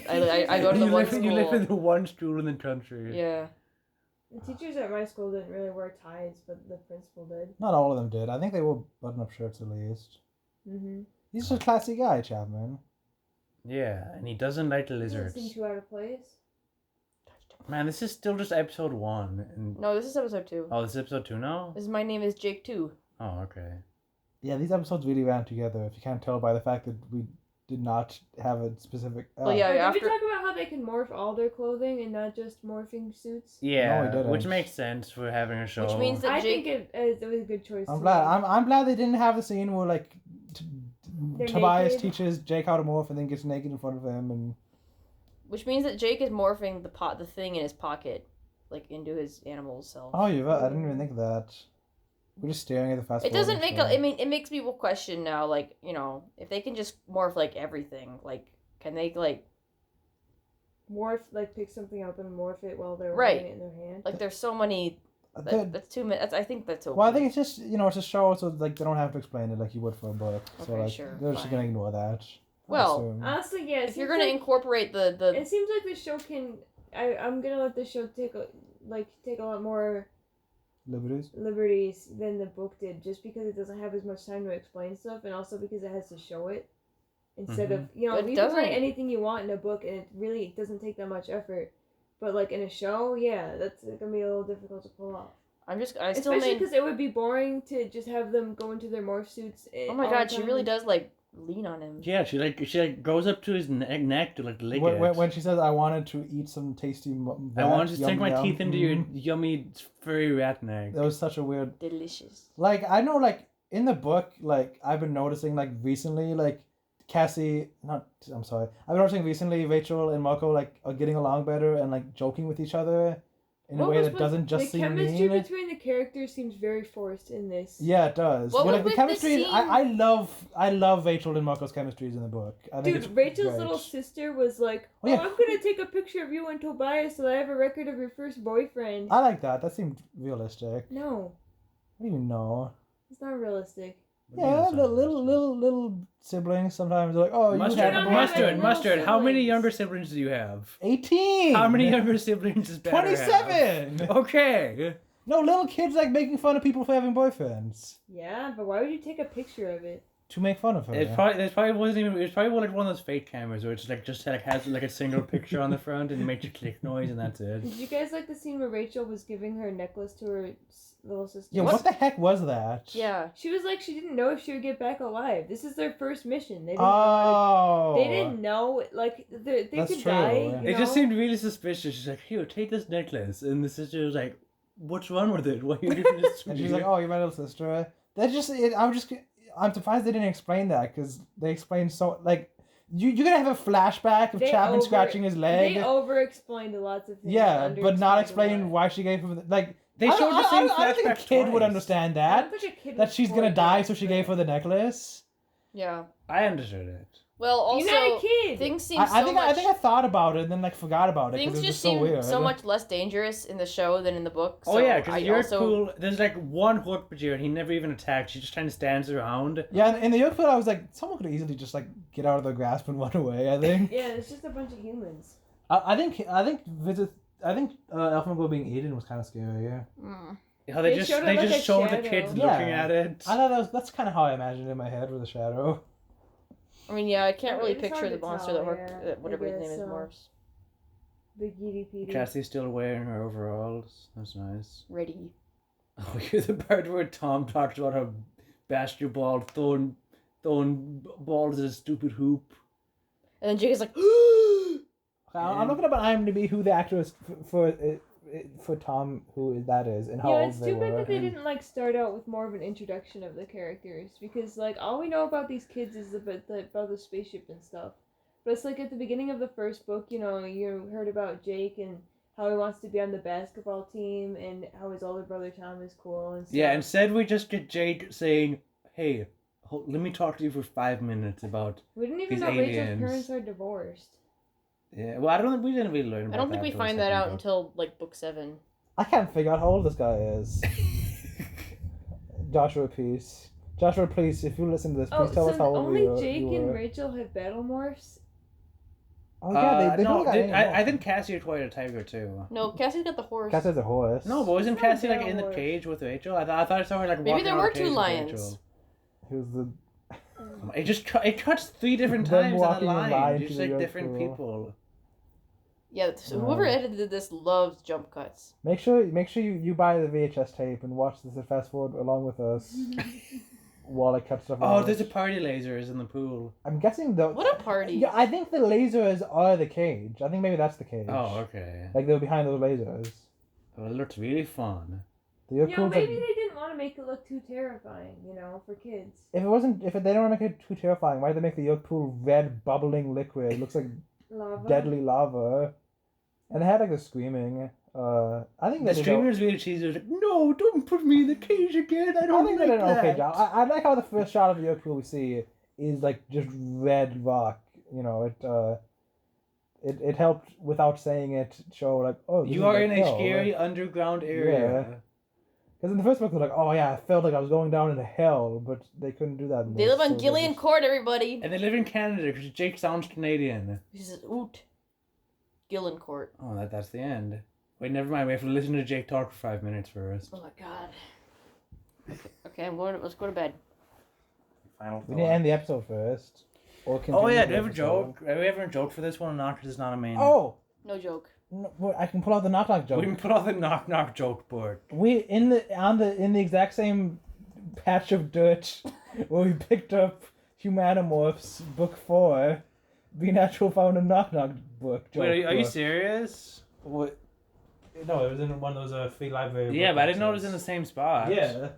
go to the you one live, school. You live in the one school in the country. Yeah. The teachers at my school didn't really wear ties, but the principal did. Not all of them did. I think they wore button-up shirts at least. Mm-hmm. He's just a classy guy, Chapman. Yeah, and he doesn't like the Doesn't lizards. seem too out of place. Man, this is still just episode 1. And... No, this is episode 2. Oh, this is episode 2 now? This is My Name is Jake 2. Oh, okay. Yeah, these episodes really ran together. If you can't tell by the fact that we did not have a specific. Well, yeah, Did after- we talk about how they can morph all their clothing and not just morphing suits? Yeah, No, he didn't. which makes sense for having a show. Which means that I Jake. think it was a good choice. I'm to glad. make. I'm glad they didn't have the scene where like They're Tobias naked. teaches Jake how to morph and then gets naked in front of him and. Which means that Jake is morphing the thing in his pocket, like into his animal self. Oh, you're right. I didn't even think of that. We're just staring at the fast. It doesn't make forwarding it makes people question now, like, you know, if they can just morph like everything, like, can they like Morph, like pick something up and morph it while they're Right. holding it in their hand. there's so many That's 2 minutes. I think that's okay. Well, I think it's just it's a show, so like they don't have to explain it like you would for a book. So Okay, like sure, they're just fine. gonna ignore that. I Well, assume. Honestly, yeah. if you're gonna incorporate the it seems like the show can. I'm gonna let the show take a lot more liberties than the book did, just because it doesn't have as much time to explain stuff, and also because it has to show it instead of But you it can doesn't- write anything you want in a book, and it really doesn't take that much effort. But like in a show, yeah, that's gonna be a little difficult to pull off. I still Especially mean. because it would be boring to just have them go into their morph suits. Oh my god, she really does like lean on him. Yeah, she goes up to his neck to like lick it. When she says, "I wanted to eat some tasty," I wanted to sink my teeth into your mm, yummy furry rat neck. That was such a weird. Delicious. Like I know, like in the book, like I've been noticing, like recently, like Cassie, not I'm sorry, I've been noticing recently, Rachel and Marco like are getting along better and like joking with each other in a way that doesn't just seem mean. The chemistry between the characters seems very forced in this. Yeah, it does. What But, was like the with chemistry, the scene? I love Rachel and Marco's chemistries in the book. I think it's Dude, Rachel's great. little sister was like, Oh, yeah. I'm gonna take a picture of you and Tobias so that I have a record of your first boyfriend. I like that. That seemed realistic. No, I don't even know. it's not realistic. Yeah, the little siblings sometimes are like, oh, don't you have have any little Mustard. How many siblings. younger siblings do you have? 18. How many younger siblings does Banner have? 27. Okay. No, little kids like making fun of people for having boyfriends Yeah, but why would you take a picture of it? to make fun of her. It probably wasn't even. It was probably like one of those fake cameras where it's like just like has like a single picture on the front and makes a click noise and that's it. Did you guys like the scene where Rachel was giving her necklace to her little sister? Yeah, what the heck was that? Yeah. She was like, she didn't know if she would get back alive. This is their first mission. They didn't Oh. They didn't know, like, they That's could true, die. yeah. You It just know? seemed really suspicious. She's like, "Here, take this necklace," and the sister was like, "What's wrong with it? Why are you giving this to And me?" she's like, oh, you're my little sister. I'm surprised they didn't explain that because they explained so like you're gonna have a flashback of They Chapman over- scratching his leg. They over-explained lots of things. Yeah, but not underexplained explain a lot. why she gave him like They showed the same I don't think a flashback kid would twice. understand I don't that think a kid that would she's gonna support die, that, so she gave her the necklace. Yeah. I understood it. Well, also You're not a kid. things seem I so think much. I think I thought about it and then like forgot about it Things because it was just so seem weird. so much less dangerous in the show than in the book. Oh so yeah, I because you're also cool. There's like one Hork-Bajir and he never even attacks. He just kind of stands around. Yeah, in the Yoke I was like, someone could easily just like get out of their grasp and run away. I think. Yeah, it's just a bunch of humans. I think Elfenberg being eaten was kind of scary. Yeah. Mm. How they They just showed it they like just a showed the shadow. kids Yeah. looking at it. I thought that's kind of how I imagined it in my head with a shadow. I mean, yeah, I can't really It's picture hard the to monster tell, that yeah, worked, whatever I his name guess is, so. morphs. Big Edie Petey. Cassie's still wearing her overalls. That's nice. Ready. Oh, here's the part where Tom talks about how basketball throwing balls at a stupid hoop. And then Jake is like, I'm looking up on IMDb who the actor is for Tom, who that is, and how Yeah, old it's they too bad were. that they didn't like start out with more of an introduction of the characters, because like all we know about these kids is about the spaceship and stuff. But it's like at the beginning of the first book, you know, you heard about Jake and how he wants to be on the basketball team and how his older brother Tom is cool and stuff. Yeah, instead we just get Jake saying, "Hey, let me talk to you for 5 minutes about." We didn't even these know aliens. Rachel's parents are divorced. Yeah, well, we didn't really learn. About I don't think we till the find that second out book. until like book 7. I can't figure out how old this guy is. Joshua, please. Joshua, please, if you listen to this, please tell us how old only you Jake were. and Rachel have battle morphs. Oh yeah, they no, don't got any I more. think Cassie acquired a tiger too. No, Cassie's got the horse. Cass has a horse. No, but wasn't It's not a Cassie like in the battle horse. cage with Rachel? I thought I saw her like Maybe walking there around were the 2 cage with lions. Rachel. He was the. It cuts 3 different Them times in a walking in line. line Just to the like yoke different pool. people. Yeah, so whoever edited this loves jump cuts. Make sure you buy the VHS tape and watch this and fast forward along with us while I cut stuff Oh, out. there's a party lasers in the pool. I'm guessing the. What a party. Yeah, I think the lasers are the cage. I think maybe that's the cage. Oh, okay. Like they're behind those lasers. Well, it looked really fun. The yoke Yeah, pool's maybe like, they didn't want to make it look too terrifying, you know, for kids. if they don't want to make it too terrifying, why did they make the yoke pool red bubbling liquid? It looks like Lava. deadly lava. And they had like the screaming. I think The they did. streamer's really cheesy. It was like, no, don't put me in the cage again. I I don't think like they did an okay that. job. I like how the first shot of the yoke pool we see is like just red rock. You know, it helped without saying it show like, oh, this You is are like in a hell. scary underground area. Because in the first book, they're like, oh yeah, I felt like I was going down into hell, but they couldn't do that. In They this, live on so Gillian just- Court, everybody. And they live in Canada because Jake sounds Canadian. He says, oot. Gillian Court. Oh, that's the end. Wait, never mind. We have to listen to Jake talk for 5 minutes first. Oh my god. Okay, let's go to bed. Final We need to end the episode first. Or Oh continue yeah, the do we have a episode. joke? Have we ever a joke for this one or not? Because it's not a main. Oh! No joke. No, well, I can pull out the knock knock joke. We can put on the knock knock joke board. We in the exact same patch of dirt where we picked up Animorphs book 4. Be Natural found a knock knock book. Joke Wait, are you book. serious? What? No, it was in one of those free library. Yeah, book but I didn't know it was boxes. in the same spot. Yeah.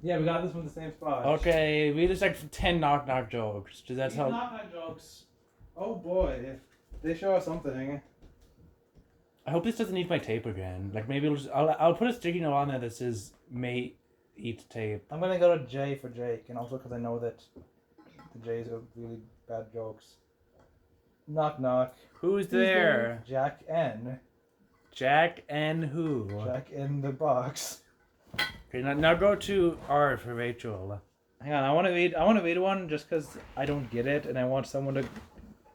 Yeah, we got this from the same spot. Okay, we just like 10 knock knock jokes. Does that These help? knock knock jokes. Oh boy, they show us something. I hope this doesn't eat my tape again. Like maybe I'll put a sticky note on there that says may eat tape. I'm gonna go to J for Jake, and also because I know that the J's are really bad jokes. Knock knock. Who's there? Jack N. Jack and who? Jack in the box. Okay, now go to R for Rachel. Hang on, I want to read one just because I don't get it, and I want someone to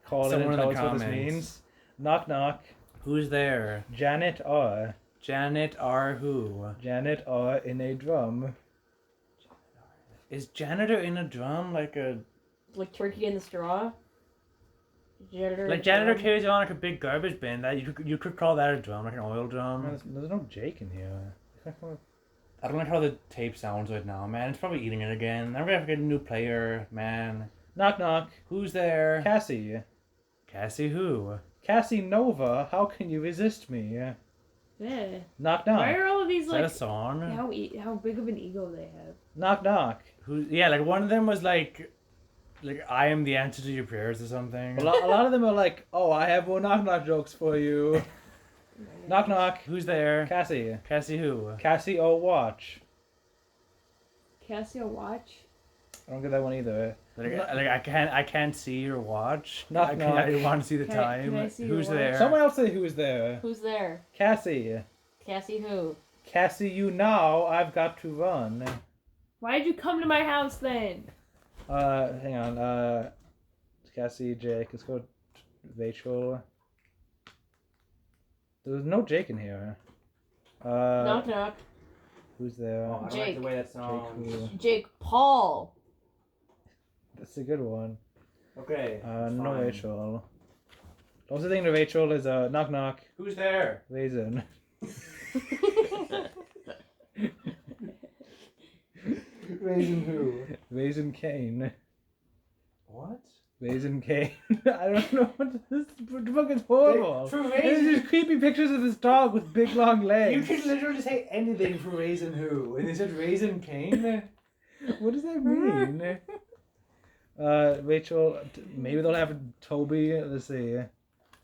call Someone in in and the tell us what this comments. means. Knock knock. Who's there? Janet R. Janet R who? Janet R in a drum. Is janitor in a drum like a Like turkey in the straw. Janitor. like janitor carries on like a big garbage bin? That you could call that a drum, like an oil drum. There's no Jake in here. I don't like how the tape sounds right now, man. It's probably eating it again. I'm gonna have to get a new player, man. Knock knock. Who's there? Cassie. Cassie who? Cassie Nova, how can you resist me? Yeah. Knock Why knock. are all of these Is that a like song? how big of an ego they have? Knock knock. Who? Yeah, like one of them was like I am the answer to your prayers or something. A lot of them are like, oh, I have more knock knock jokes for you. Knock knock. Who's there? Cassie. Cassie who? Cassie O watch. Casio watch. I don't get that one either. Like I can't see your watch. Knock, knock. I want to see the Can time. I see your Who's watch? there? Someone else say who's there. Who's there? Cassie. Cassie who? Cassie, you now. I've got to run. Why did you come to my house then? Hang on. Cassie, Jake. Let's go. Rachel. There was no Jake in here. Knock knock. Who's there? Oh, I don't Jake. like the way that Jake sounds. who? Jake Paul. That's a good one. Okay. No fine. Rachel. The only thing to Rachel is knock knock. Who's there? Raisin. Raisin who? Raisin Kane. What? Raisin Kane. I don't know what this book is horrible. For There's Raisin, just creepy pictures of this dog with big long you legs. could literally say anything for Raisin who, and they said Raisin Kane. What does that mean? Rachel, maybe they'll have Toby. Let's see.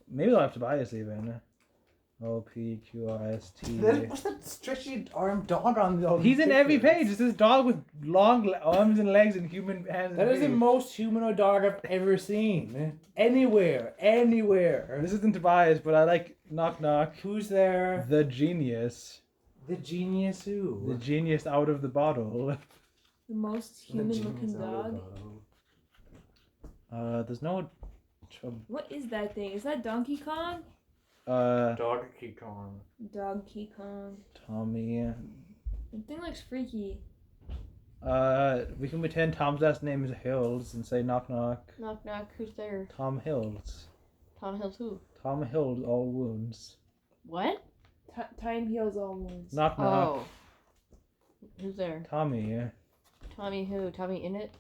Maybe they'll have Tobias even. O-P-Q-R-S-T. What's that stretchy arm dog on the? He's in every page. It's this dog with long arms and legs and human hands. That and is the feet. most humanoid dog I've ever seen. Anywhere. This isn't Tobias, but I like knock knock. Who's there? The genius. The genius who? The genius out of the bottle. The most human looking dog. There's no. What is that thing? Is that Donkey Kong? Donkey Kong. Donkey Kong. Tommy. That thing looks freaky. We can pretend Tom's last name is Hills and say knock knock. Knock knock. Who's there? Tom Hills. Tom Hills who? Tom Hills, all wounds. What? Time heals all wounds. Knock knock. Oh. Who's there? Tommy. Tommy who? Tommy in it?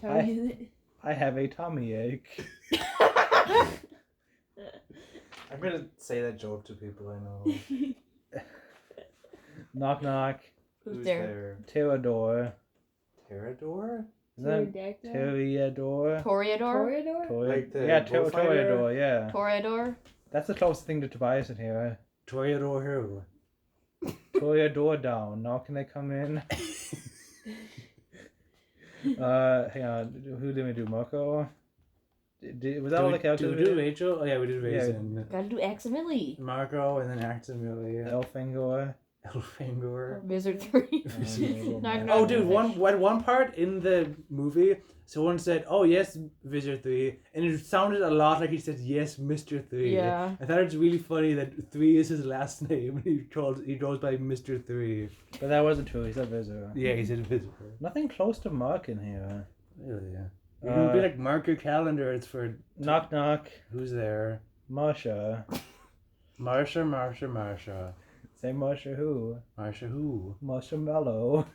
I have a tummy ache. I'm gonna say that joke to people I know. Knock knock. Who's there? Pterodor. Pterodor? Is that Pterodactyl? Toreador? Toreador? Like the Yeah, bullfighter? Toreador, yeah. Toreador? That's the closest thing to Tobias in here. Toreador who? Toreador down. Now can they come in? Hang on. Who did we do? Marco? Was that all the characters Did we do Rachel? Oh yeah, we did Yeah. Raisin. Gotta do accidentally. Marco and then accidentally. Elfangor. Elfangor. Wizard 3. Knock, knock. Oh, dude, one part in the movie, someone said, "Oh yes, Wizard 3," and it sounded a lot like he said, "Yes, Mr. 3." Yeah. I thought it's really funny that 3 is his last name. He goes by Mr. 3. But that wasn't true. He said visitor. Yeah, he said visitor. Nothing close to Mark in here. Really? Yeah. It would be like mark your calendar. It's for Knock knock. who's there? Marsha. Marsha. Say Marsha who? Marsha who? Marshmallow.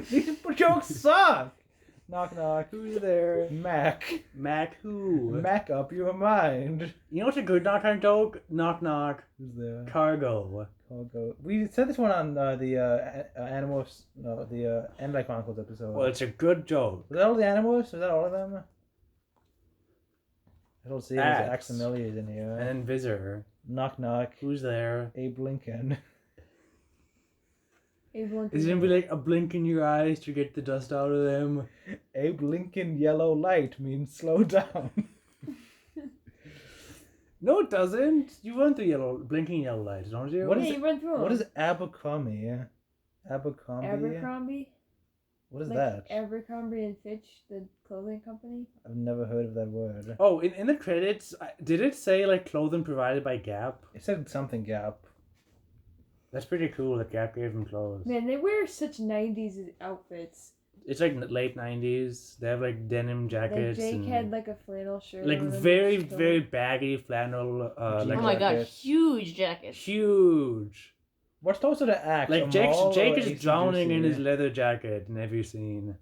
These jokes suck. Knock knock. Who's there? Mac. Mac who? Mac up your mind. You know what's a good knock knock joke? Knock knock. Who's there? Cargo. Cargo. We said this one on the Animorphs, the End Chronicles episode. Well, it's a good joke. Was that all the Animorphs? Was that all of them? I don't see there's Facts. Aximilias in here. And then Visitor. Knock knock. Who's there? Abe Lincoln. Is it gonna be like a blink in your eyes to get the dust out of them? Abe Lincoln yellow light means slow down. No, it doesn't. You run through blinking yellow lights, don't you? What Yeah, is you run through What them. is Abercrombie? Abercrombie? Abercrombie? What is Like that? Abercrombie and Fitch, the clothing company? I've never heard of that word. Oh, in the credits, did it say like clothing provided by Gap? It said something Gap. That's pretty cool that Gap gave them clothes. Man, they wear such 90s outfits. It's like late 90s. They have like denim Like jackets. Jake and, had like a flannel shirt. like on and very, it's very baggy flannel. Oh Like my god, jackets. huge jackets. huge. What's closer to Axe? Like a Jake mall or is drowning in AC/DC? his leather jacket in every scene.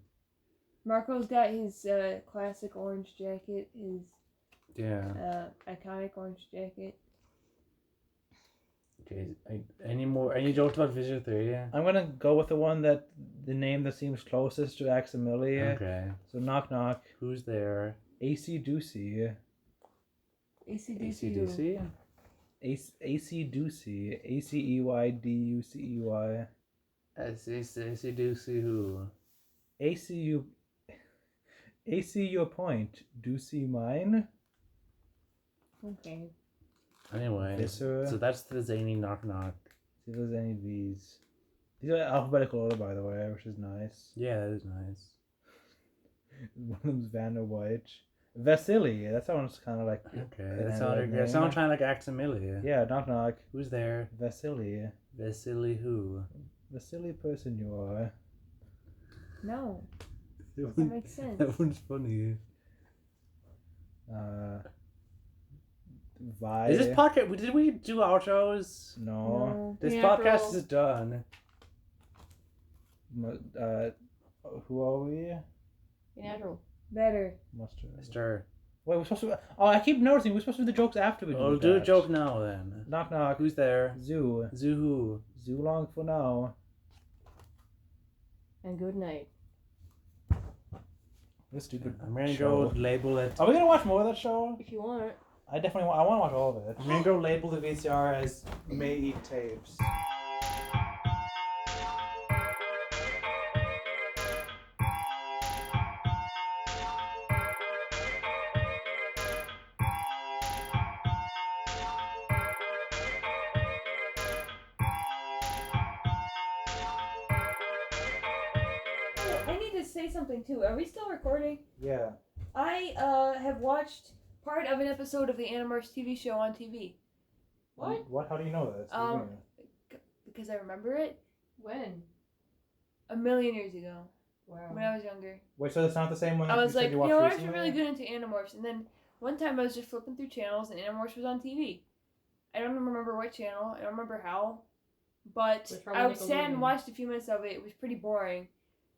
Marco's got his classic orange jacket, his Yeah. iconic orange jacket. Okay. Any jokes about Visitor 3? Yeah. I'm gonna go with the name that seems closest to Aximilia. Okay. So knock knock. Who's there? AC Ducey. AC/DC. AC/DC? AC Ducey. ACEYDUCEY. AC/DC who? AC your point. Ducey mine. Okay. Anyway, Viscera. so that's the zany knock knock. See if there's any of these. These are alphabetical order, by the way, which is nice. Yeah, that is nice. One of them's Vanna White. Vasily. That sounds kind of like. Okay, an that anime sounds name. kind of like Aximilia. Yeah, knock knock. Who's there? Vasily. Vasily who? The silly person you are. No. That Doesn't make sense. That one's funny. Vi. Is this podcast? Did we do outros? No. No. This Yeah, podcast girl. is done. Who are we? Natural. Better. Mustard. Stir. Wait, we're supposed to. Oh, I keep noticing we're supposed to do the jokes after we do. I'll do a that. joke now then. Knock knock. Who's there? Zoo. Zoo Zoo long for now. And good night. This stupid. I'm gonna show. go label it. Are we gonna watch more of that show? If you want. I definitely want. I want to watch all of it. I'm gonna go label the VCR as May Eat Tapes. Oh, I need to say something too. Are we still recording? Yeah. I have watched part of an episode of the Animorphs TV show on TV. What? What? How do you know this? What do you mean? Because I remember it When? a million years ago Wow. when I was younger. Wait, so that's not the same one? I that was you said like, you you watched know, I was recently? really good into Animorphs, and then one time I was just flipping through channels, and Animorphs was on TV. I don't remember what channel. I don't remember how, but It was probably I sat and Nickelodeon. watched a few minutes of it. It was pretty boring.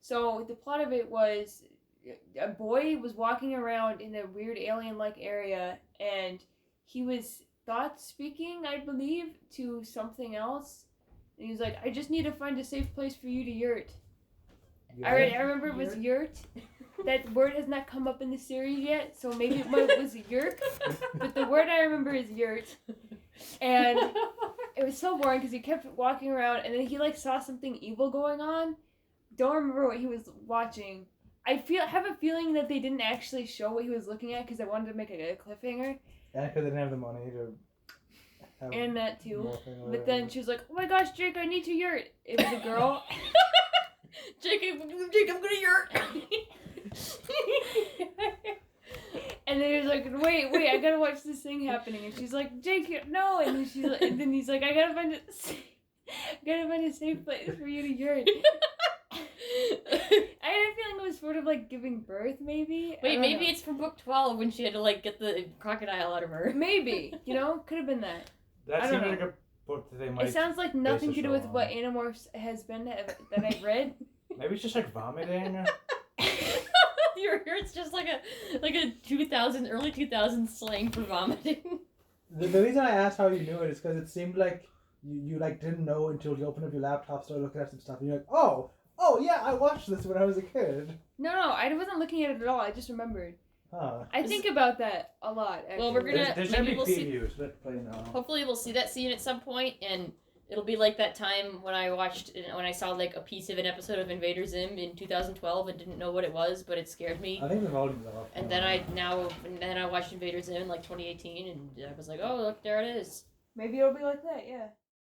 So the plot of it was a boy was walking around in a weird alien-like area, and he was thought speaking, I believe, to something else. And he was like, "I just need to find a safe place for you to yurt." Yeah. I remember it was yurt. That word has not come up in the series yet, so maybe it was yurt. But the word I remember is yurt. And it was so boring because he kept walking around, and then he like saw something evil going on. Don't remember what he was watching. I have a feeling that they didn't actually show what he was looking at because I wanted to make a cliffhanger. And because they didn't have the money to. have And that too. morphing or But then whatever. she was like, "Oh my gosh, Jake, I need to yurt." It was a girl. Jake, I'm gonna yurt. And then he was like, wait, I gotta watch this thing happening. And she's like, "Jake, no." And then and then he's like, I gotta find a safe place for you to yurt. I had a feeling it was sort of like giving birth, maybe. Wait, maybe it's from book 12 when she had to like get the crocodile out of her. Maybe, could have been that. That I seems don't like a book that they It might. sounds like nothing base a to do show with on. what Animorphs has been that I've read. Maybe it's just like vomiting. It's just like a 2000 early 2000s slang for vomiting. The reason I asked how you knew it is because it seemed like you like didn't know until you opened up your laptop, started looking at some stuff, and you're like, oh yeah, I watched this when I was a kid. No, I wasn't looking at it at all. I just remembered. Huh. I think about that a lot, actually. Well, we're gonna- There's gonna maybe be we'll see- previews. Let's play now. Hopefully we'll see that scene at some point, and it'll be like that time when I saw like a piece of an episode of Invader Zim in 2012 and didn't know what it was, but it scared me. I think the volume's off. And then I watched Invader Zim in like 2018, and I was like, oh look, there it is. Maybe it'll be like that, yeah.